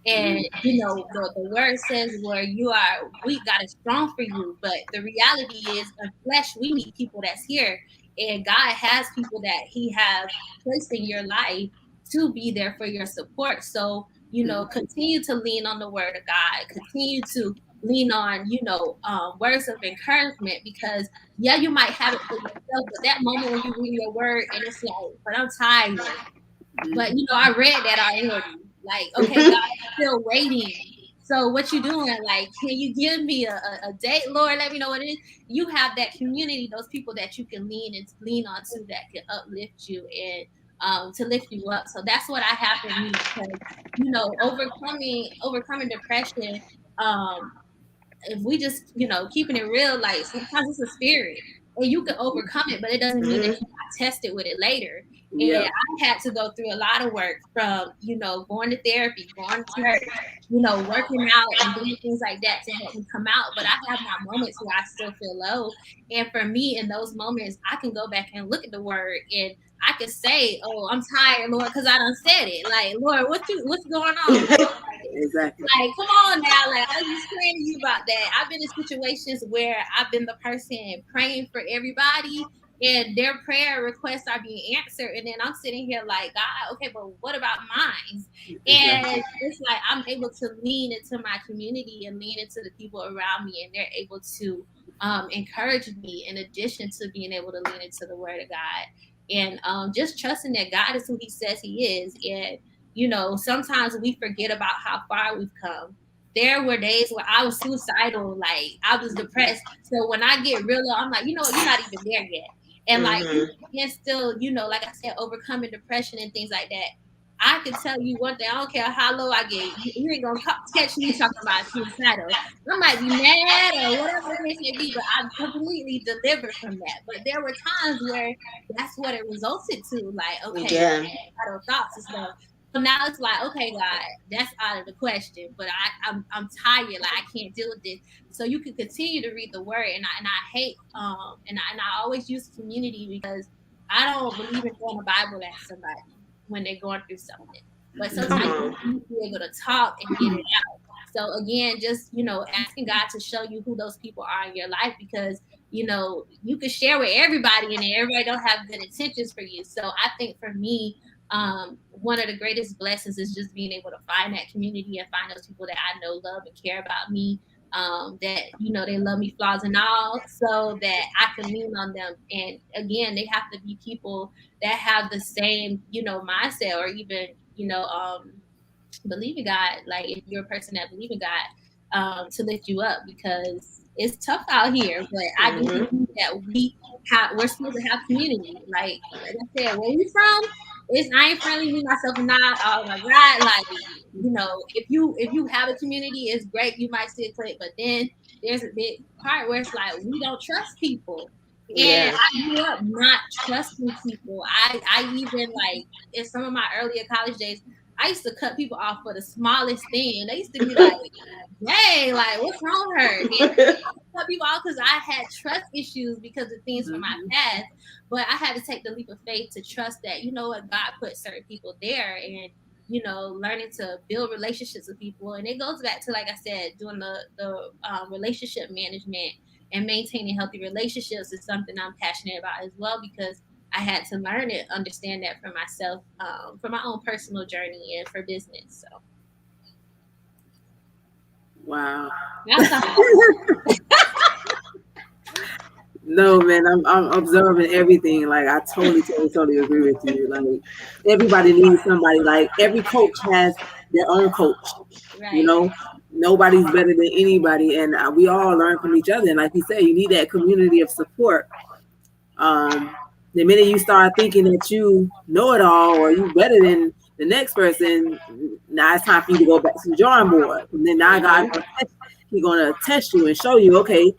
And the word says where you are weak, God is strong for you. But the reality is, in flesh, we need people that's here, and God has people that He have placed in your life to be there for your support. So continue to lean on the Word of God. Continue to lean on words of encouragement, because you might have it for yourself, but that moment when you read your word and it's like, but I'm tired. But I read that already. Like, okay, God, I'm still waiting. So what you doing? Like, can you give me a date, Lord? Let me know what it is. You have that community, those people that you can lean on to, that can uplift you and to lift you up. So that's what I have for me, because overcoming depression. If we just keeping it real, like, sometimes it's a spirit and you can overcome it, but it doesn't mean that you got tested with it later. And I had to go through a lot of work, from going to therapy, going to church, working out and doing things like that to help me come out. But I have my moments where I still feel low, and for me, in those moments, I can go back and look at the word, and I can say, oh, I'm tired, Lord, because I done said it. Like, Lord, what's going on? Exactly. Like, come on now. Like, I was just praying to you about that. I've been in situations where I've been the person praying for everybody, and their prayer requests are being answered. And then I'm sitting here like, God, okay, but what about mine? And it's like, I'm able to lean into my community and lean into the people around me, and they're able to encourage me, in addition to being able to lean into the Word of God. And just trusting that God is who He says He is. And sometimes we forget about how far we've come. There were days where I was suicidal, like I was depressed. So when I get real low, I'm like, you're not even there yet. And like, and still, like I said, overcoming depression and things like that. I can tell you one thing, I don't care how low I get, you ain't gonna catch me talking about suicidal. I might be mad or whatever the case may be, but I'm completely delivered from that. But there were times where that's what it resulted to, like, okay, suicidal thoughts and stuff. So now it's like, okay, God, that's out of the question. But I'm tired, like I can't deal with this. So you can continue to read the word, and I hate and I always use community, because I don't believe in throwing the Bible at somebody when they're going through something. But sometimes you need to be able to talk and get it out. So again, just asking God to show you who those people are in your life, because you can share with everybody, and everybody don't have good intentions for you. So I think for me, one of the greatest blessings is just being able to find that community and find those people that I know love and care about me, that they love me flaws and all, so that I can lean on them. And again, they have to be people that have the same mindset, or even believe in God. Like, if you're a person that believe in God, to lift you up, because it's tough out here. But I do believe that we're supposed to have community. Like I said, where we from? I ain't friendly, me, myself, and not. Oh my God! Like, if you have a community, it's great. You might see a click, but then there's a big part where it's like, we don't trust people. And I grew up not trusting people. I even, like, in some of my earlier college days, I used to cut people off for the smallest thing, and they used to be like, "Dang, like, what's wrong with her?" And I cut people off because I had trust issues because of things from my past. But I had to take the leap of faith to trust that, what, God put certain people there, and learning to build relationships with people. And it goes back to, like I said, doing the relationship management and maintaining healthy relationships is something I'm passionate about as well, because I had to learn it, understand that for myself, for my own personal journey and for business. So, wow. that's No, man, I'm observing everything. Like, I totally agree with you. Like, everybody needs somebody. Like, every coach has their own coach. right. No nobody's better than anybody, and we all learn from each other. And like you said, you need that community of support. The minute you start thinking that you know it all or you better than the next person, now it's time for you to go back to the drawing board. And then now God Mhm. He's gonna test you and show you, okay,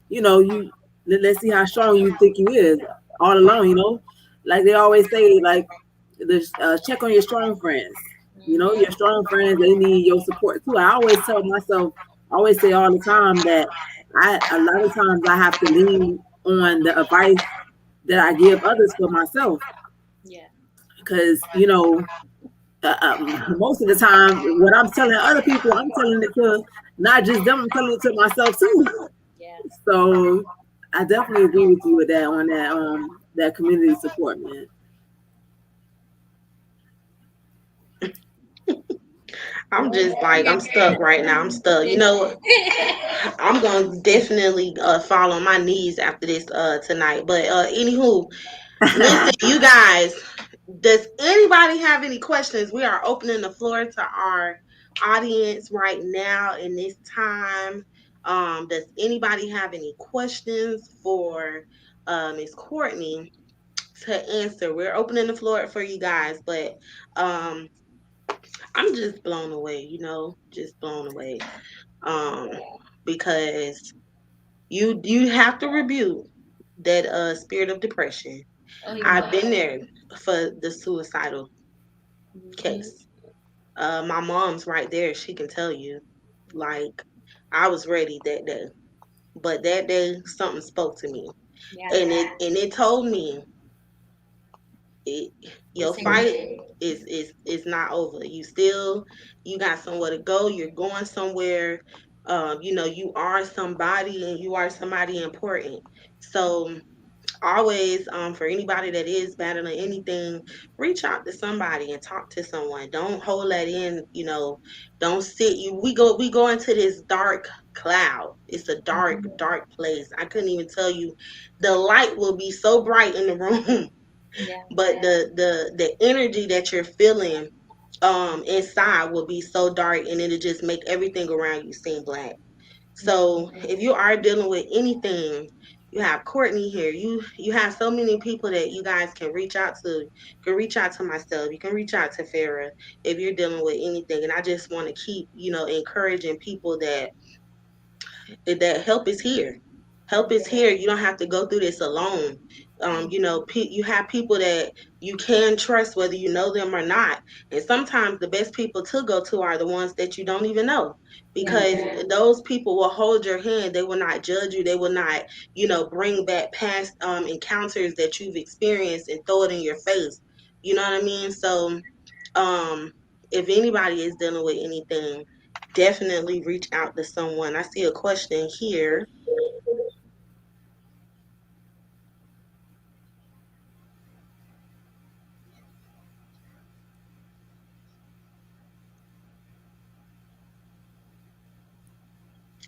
you let's see how strong you think you is all alone. Like they always say, like check on your strong friends. Your strong friends, they need your support too. I always tell myself, I always say all the time that a lot of times I have to lean on the advice that I give others for myself. Yeah. Because, most of the time, what I'm telling other people, I'm telling it to not just them, I'm telling it to myself too. Yeah. So I definitely agree with you with that on that community support, man. I'm just like, I'm stuck right now. I'm stuck. You know, I'm gonna definitely fall on my knees after this tonight. But anywho, listen, you guys. Does anybody have any questions? We are opening the floor to our audience right now in this time. Does anybody have any questions for Miss Courtney to answer? We're opening the floor for you guys, but um, I'm just blown away. Just blown away. Um, because you have to rebuke that spirit of depression. Oh, you I've must. been there for the suicidal Mhm. case. My mom's right there. She can tell you. Like, I was ready that day, but that day something spoke to me, Yeah. and it told me it, your It's in your fight head. is not over. You got somewhere to go. You're going somewhere. You are somebody, and you are somebody important. So always, for anybody that is battling anything, reach out to somebody and talk to someone. Don't hold that in. Don't sit. We go into this dark cloud. It's a dark, Mhm. dark place. I couldn't even tell you. The light will be so bright in the room, Yeah. but the energy that you're feeling inside will be so dark, and it'll just make everything around you seem black. So Mhm. if you are dealing with anything, you have Courtney here. You have so many people that you guys can reach out to. You can reach out to myself. You can reach out to Farah if you're dealing with anything. And I just want to keep, encouraging people that help is here. Help is here. You don't have to go through this alone. You have people that you can trust, whether you know them or not. And sometimes the best people to go to are the ones that you don't even know, Yeah. because those people will hold your hand. They will not judge you. They will not, bring back past encounters that you've experienced and throw it in your face. You know what I mean? So, um, if anybody is dealing with anything, definitely reach out to someone. I see a question here.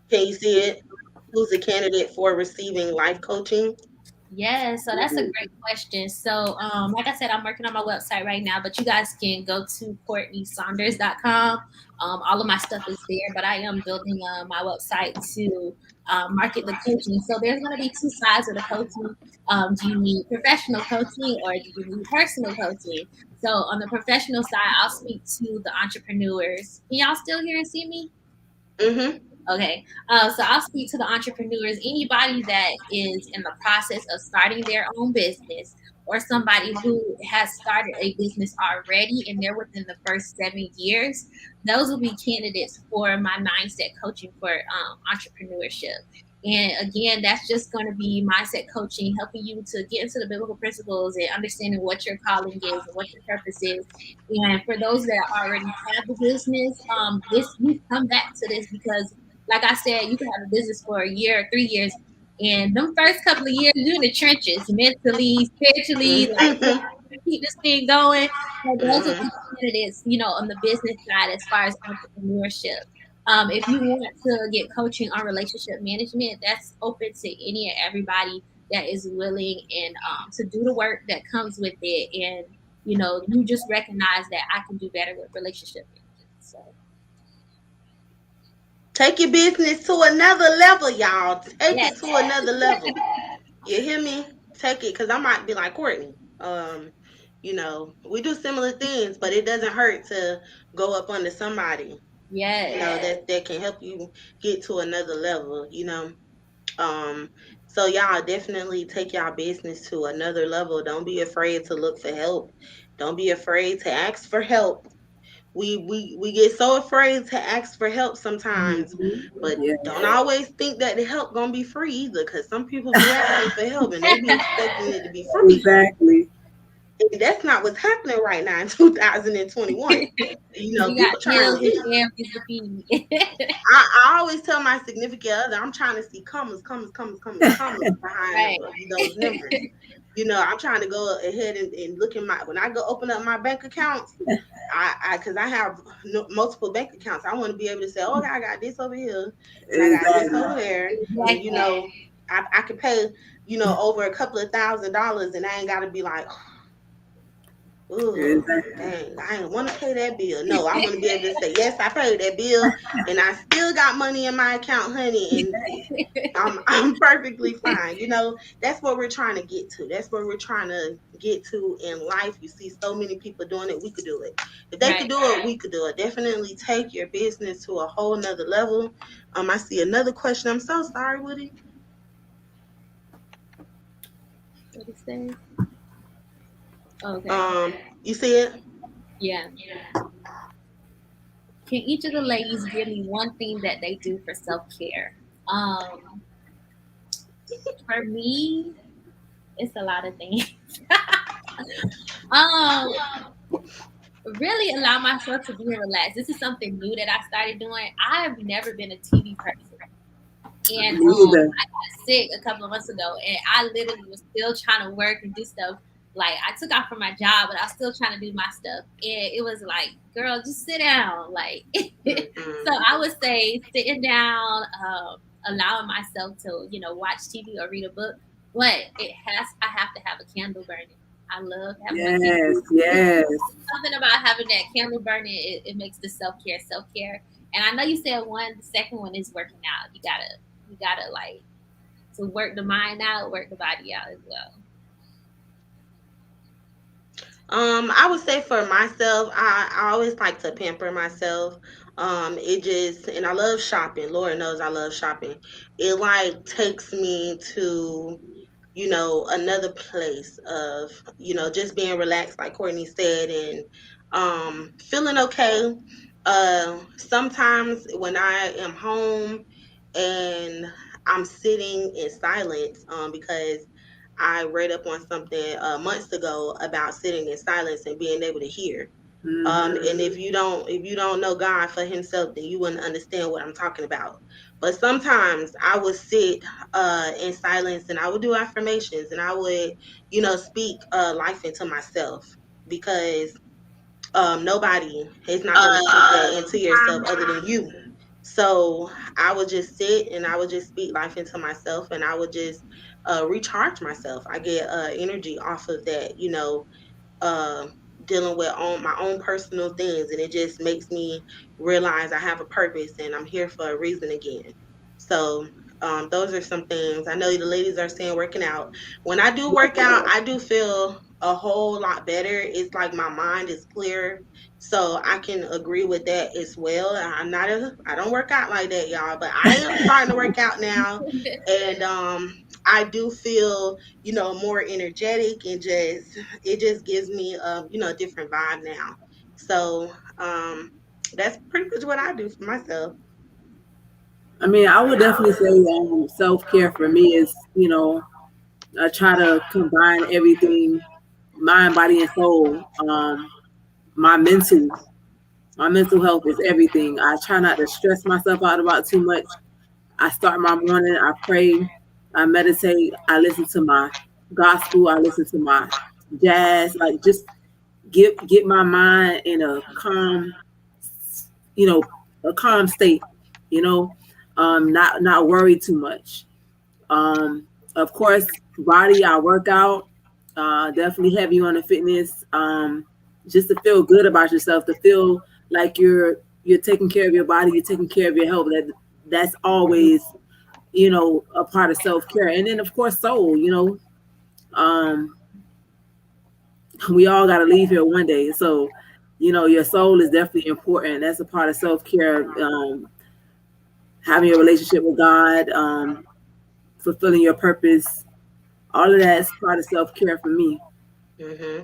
Can you see it? Who's a candidate for receiving life coaching? Yeah, so that's a great question. So, like I said, I'm working on my website right now, but you guys can go to CourtneySaunders.com. All of my stuff is there, but I am building my website to market the coaching. So there's going to be two sides of the coaching. Do you need professional coaching or do you need personal coaching? So on the professional side, I'll speak to the entrepreneurs. Can y'all still hear and see me? Mm-hmm. Okay. So I'll speak to the entrepreneurs, anybody that is in the process of starting their own business or somebody who has started a business already and they're within the first 7 years. Those will be candidates for my mindset coaching for entrepreneurship. And again, that's just going to be mindset coaching, helping you to get into the biblical principles and understanding what your calling is and what your purpose is. And for those that already have the business, this you come back to this because like I said, you can have a business for a year or 3 years. And them first couple of years, you're in the trenches, mentally, spiritually, like Mm-hmm. keep this thing going. So those will Mm-hmm. be candidates, on the business side as far as entrepreneurship. If you want to get coaching on relationship management, that's open to any and everybody that is willing and to do the work that comes with it. And you just recognize that I can do better with relationship management. So Take your business to another level, y'all. Take Yes. it to another level. You hear me? Take it, because I might be like Courtney. We do similar things, but it doesn't hurt to go up under somebody, Yes. that can help you get to another level. Um, so y'all definitely take y'all business to another level. Don't be afraid to look for help. Don't be afraid to ask for help. We get so afraid to ask for help sometimes, but Yeah, don't always think that the help gonna be free either, because some people be asking for help and they be expecting it to be free. exactly. And that's not what's happening right now in 2021. We got People trying bills to and eat. families to feed. I always tell my significant other, I'm trying to see commas, commas, commas, commas, commas behind Right. those numbers. I'm trying to go ahead and look in when I go open up my bank accounts. Because I have multiple bank accounts. I want to be able to say, oh, I got this over here and I got this Exactly. over there. And, Exactly. I could pay, over a couple of $1,000 and I ain't got to be like, oh, Exactly. dang, I didn't want to pay that bill. No, I want to be able to say, yes, I paid that bill and I still got money in my account, honey. And I'm perfectly fine. That's what we're trying to get to. That's where we're trying to get to in life. You see so many people doing it. We could do it. If they could Right. do it, we could do it. Definitely take your business to a whole nother level. I see another question. I'm so sorry, Woody. What it says? Okay. Um, you see it? Yeah. Can each of the ladies give me one thing that they do for self care? For me, it's a lot of things. um, really allow myself to be relaxed. This is something new that I started doing. I have never been a TV person. And Me either. I got sick a couple of months ago, and I literally was still trying to work and do stuff. Like I took off from my job, but I was still trying to do my stuff. And it was like, girl, just sit down. Like, so I would say sitting down, allowing myself to, watch TV or read a book. But I have to have a candle burning. I love having my Yes, candle. yes. Something about having that candle burning, it makes the self care. And I know you said one. The second one is working out. You gotta like to work the mind out, work the body out as well. I would say for myself, I always like to pamper myself. It just, and I love shopping. Lord knows I love shopping. It like takes me to, another place of, just being relaxed, like Courtney said, and feeling okay. Sometimes when I am home and I'm sitting in silence, because I read up on something months ago about sitting in silence and being able to hear. And if you don't know God for Himself, then you wouldn't understand what I'm talking about. But sometimes I would sit in silence and I would do affirmations and I would, speak life into myself, because nobody is not going to speak that into yourself other than you. So I would just sit and I would just speak life into myself and I would just recharge myself. I get energy off of that, uh, dealing with my own personal things, and it just makes me realize I have a purpose and I'm here for a reason again. So those are some things. I know the ladies are saying working out. When I do work out, I do feel a whole lot better. It's like my mind is clear, so I can agree with that as well. I don't work out like that, y'all, but I am starting to work out now, and I do feel more energetic, and it just gives me a different vibe now. So that's pretty much what I do for myself. I mean, I would definitely say self care for me is, I try to combine everything, mind, body, and soul. My mental, my mental health is everything. I try not to stress myself out about too much. I start my morning, I pray, I meditate, I listen to my gospel, I listen to my jazz, like just get my mind in you know, a calm state, you know, not worry too much. Of course, body, I work out, definitely heavy on the fitness, just to feel good about yourself, to feel like you're taking care of your body, you're taking care of your health. that's always, you know, a part of self-care. And then of course soul, you know, um we all got to leave here one day. So, you know, your soul is definitely important. That's a part of self-care. Having a relationship with God, fulfilling your purpose, all of that is part of self-care for me. Mm-hmm.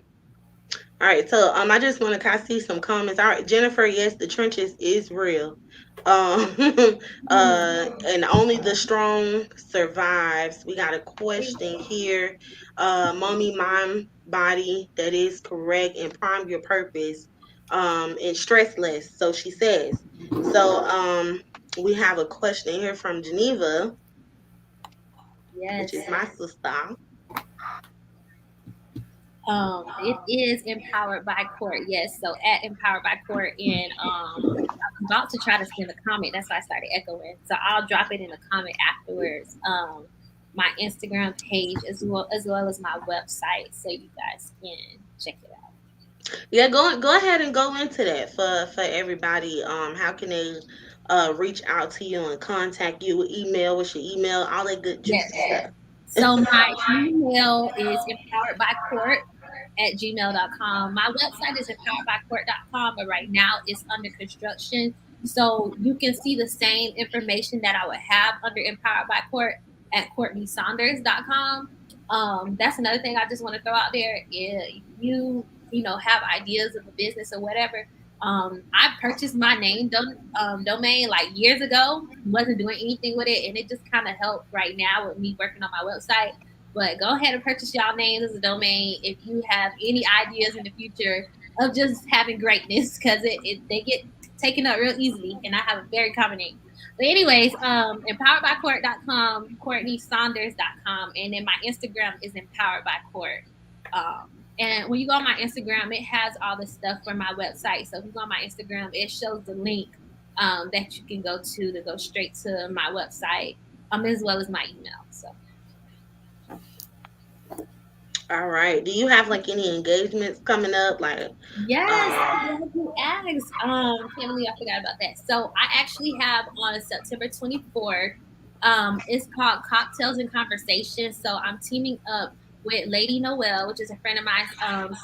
All right, so I just want to kind of see some comments. All right, Jennifer, yes, the trenches is real. Um, and only the strong survives. We got a question here. Mommy, mind, body, that is correct, and prime your purpose. And stress less. So she says. So we have a question here from Geneva, which Yes. is my sister. It is empowered by court. Yes. So at empowered by court, and I'm about to try to send a comment. That's why I started echoing. So I'll drop it in a comment afterwards. My Instagram page as well as my website, so you guys can check it out. Yeah, go ahead and go into that for everybody. How can they reach out to you and contact you with email? What's your email? All that good Yes. juicy stuff. So my email is empoweredbycourt@gmail.com. My website is empoweredbycourt.com, but right now it's under construction. So you can see the same information that I would have under Empowered by Court at CourtneySaunders.com. That's another thing I just want to throw out there. If you have ideas of a business or whatever, I purchased my name domain like years ago. Wasn't doing anything with it, and it just kind of helped right now with me working on my website. But go ahead and purchase y'all names as a domain if you have any ideas in the future of just having greatness, because they get taken up real easily, and I have a very common name. But anyways, empoweredbycourt.com, CourtneySaunders.com, and then my Instagram is empoweredbycourt. And when you go on my Instagram, it has all the stuff for my website. So if you go on my Instagram, it shows the link that you can go to go straight to my website, as well as my email. So All right. Do you have like any engagements coming up? Like, yes, I'm um, glad you asked. Can't believe I forgot about that. So I actually have on September 24th. It's called Cocktails and Conversations. So I'm teaming up with Lady Noel, which is a friend of mine.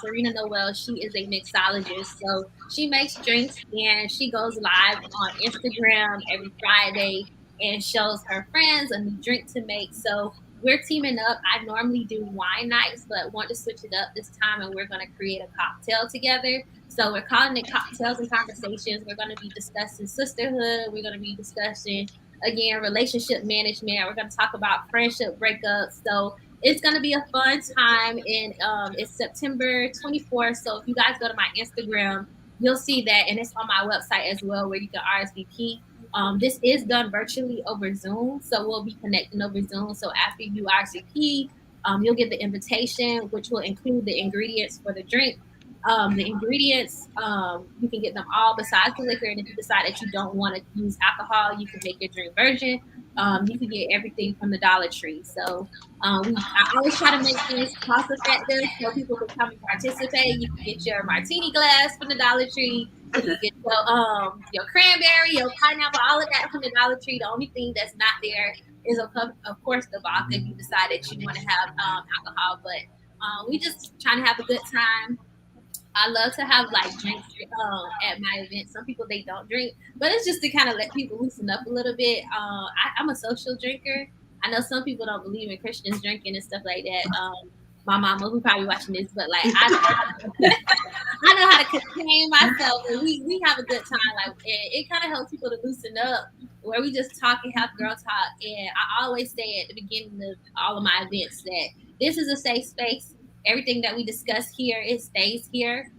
Serena Noel. She is a mixologist. So she makes drinks and she goes live on Instagram every Friday and shows her friends a new drink to make. So we're teaming up. I normally do wine nights, but want to switch it up this time, and we're going to create a cocktail together. So we're calling it Cocktails and Conversations. We're going to be discussing sisterhood. We're going to be discussing, again, relationship management. We're going to talk about friendship breakups. So it's going to be a fun time, and it's September 24th. So if you guys go to my Instagram, you'll see that, and it's on my website as well, where you can RSVP. This is done virtually over Zoom, so we'll be connecting over Zoom. So after you RSVP, you'll get the invitation, which will include the ingredients for the drink. The ingredients, you can get them all besides the liquor, and if you decide that you don't want to use alcohol, you can make your drink version. You can get everything from the Dollar Tree. So I always try to make things cost effective so people can come and participate. You can get your martini glass from the Dollar Tree. You can get your cranberry, your pineapple, all of that from the Dollar Tree. The only thing that's not there is of course the vodka if you decide that you want to have alcohol. But we just trying to have a good time. I love to have like drinks at my events. Some people they don't drink, but it's just to kind of let people loosen up a little bit. I'm a social drinker. I know some people don't believe in Christians drinking and stuff like that. My mama, who probably watching this, but like I know how to contain myself, and we have a good time. Like it kind of helps people to loosen up, where we just talk and have girl talk. And I always say at the beginning of all of my events that this is a safe space. Everything that we discuss here, it stays here.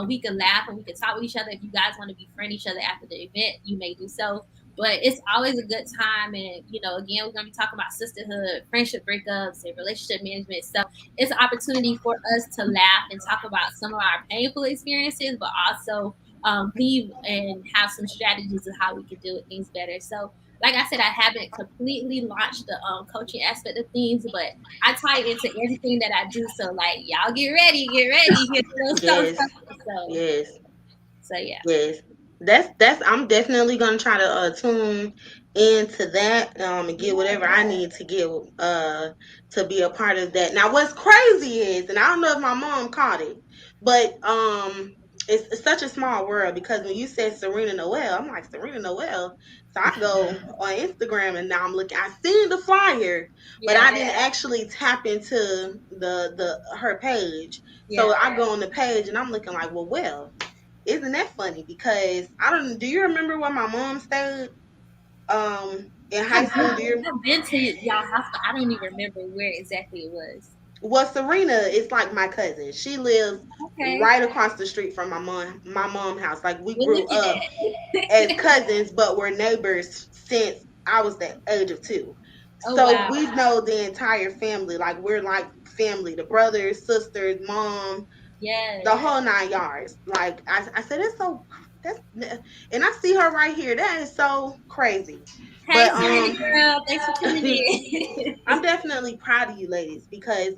We can laugh and we can talk with each other. If you guys want to befriend each other after the event, you may do so. But it's always a good time. And, again, we're going to be talking about sisterhood, friendship breakups, and relationship management. So it's an opportunity for us to laugh and talk about some of our painful experiences, but also leave and have some strategies of how we can do things better. So like I said, I haven't completely launched the coaching aspect of things, but I tie it into everything that I do. So like, y'all get ready. Here's a little yes, stuff. So, yes, so yeah. yes. That's. I'm definitely gonna try to tune into that and get whatever I need to get to be a part of that. Now, what's crazy is, and I don't know if my mom caught it, but it's such a small world because when you said Serena Noel, I'm like Serena Noel. So I go on Instagram and now I'm looking. I seen the flyer, but I Yeah. didn't actually tap into the her page. So Yeah. I go on the page and I'm looking like, well, isn't that funny? Because I don't. Do you remember when my mom stayed? In high school, do you? I've been to y'all house, but I don't even remember where exactly it was. Well, Serena is like my cousin. She lives Okay. right across the street from my mom house. Like we Well, grew look at up as that. cousins, but we're neighbors since I was the age of 2. Oh So wow. we know the entire family. Like we're like family, the brothers, sisters, mom, Yes. the whole 9 yards. Like I said, it's so that's and I see her right here. That is so crazy. Hey, But Serena girl, thanks for tuning in. I'm definitely proud of you ladies because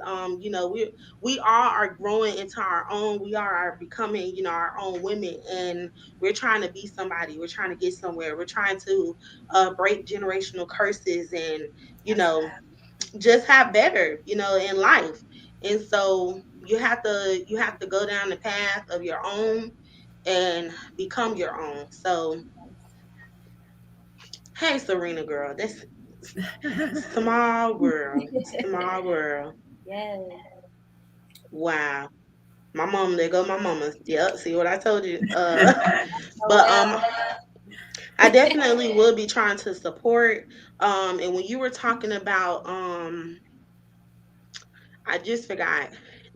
we all are growing into our own. We are becoming, our own women, and we're trying to be somebody. We're trying to get somewhere. We're trying to break generational curses and, you That's know, just have better, in life. And so you have to go down the path of your own and become your own. So, hey Serena girl, that's small world. Small world. yes. Wow. My mom, there go my mama. Yep, see what I told you. Oh But well. I definitely will be trying to support. And when you were talking about I just forgot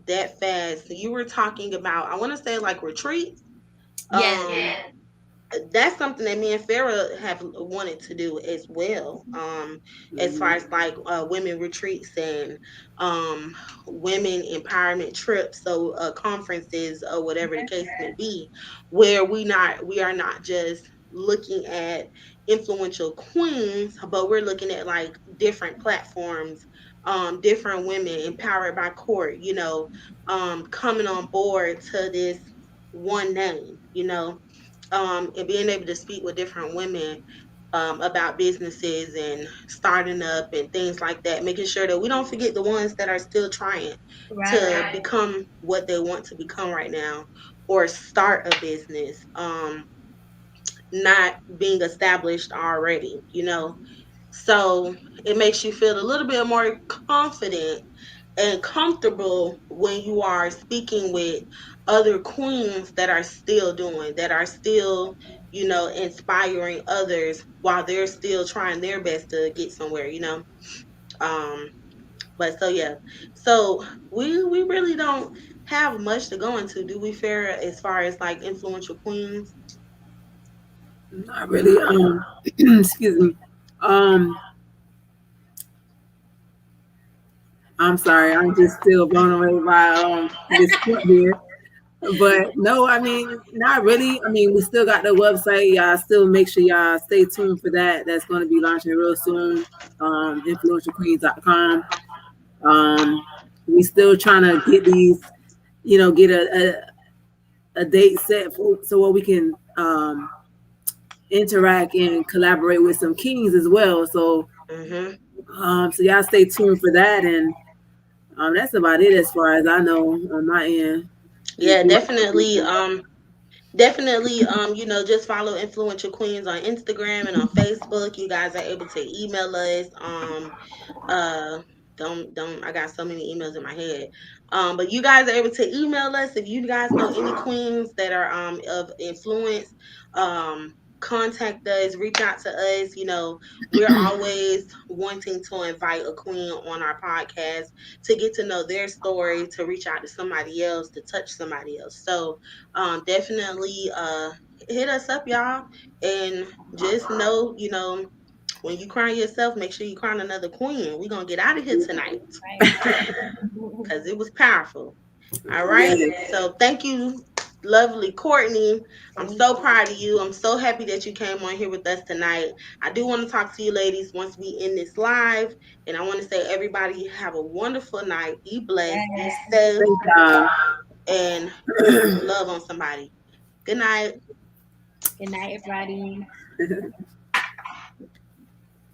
that fast. You were talking about, I want to say like retreats. Yes. Um that's something that me and Farah have wanted to do as well. As far Mhm. as like women retreats and um, women empowerment trips, so conferences or whatever the case may be, where we are not just looking at influential queens, but we're looking at like different platforms, different women empowered by court, coming on board to this one name, and being able to speak with different women about businesses and starting up and things like that, making sure that we don't forget the ones that are still trying Right. to become what they want to become right now or start a business, not being established already, So it makes you feel a little bit more confident and comfortable when you are speaking with other queens that are still doing, that are still, inspiring others while they're still trying their best to get somewhere, Um, but so yeah. So we really don't have much to go into, do we, Farrah, as far as like influential queens? Not really. Excuse me. Um, I'm sorry. I'm just still blown away by this point here. But no, I mean, not really. I mean, we still got the website. Y'all still make sure y'all stay tuned for that. That's going to be launching real soon. Influentialqueens.com. We still trying to get these, get a date set for, so what we can interact and collaborate with some kings as well. So, Mm-hmm. so y'all stay tuned for that. And that's about it as far as I know on my end. Yeah, definitely. Definitely, just follow Influential Queens on Instagram and on Facebook. You guys are able to email us. Uh, don't I got so many emails in my head. But you guys are able to email us if you guys know any queens that are of influence. Contact us, reach out to us. We're always wanting to invite a queen on our podcast to get to know their story, to reach out to somebody else, to touch somebody else. So definitely hit us up, y'all, and just know, when you crown yourself, make sure you crown another queen. We're gonna get out of here tonight Right. because it was powerful. All right. Yes. So thank you, lovely Courtney. I'm Thank so you. proud of you. I'm so happy that you came on here with us tonight. I do want to talk to you ladies once we end this live. And I want to say everybody have a wonderful night. Be blessed, be Yes. safe, Thank y'all. and love on somebody. Good night. Good night, everybody.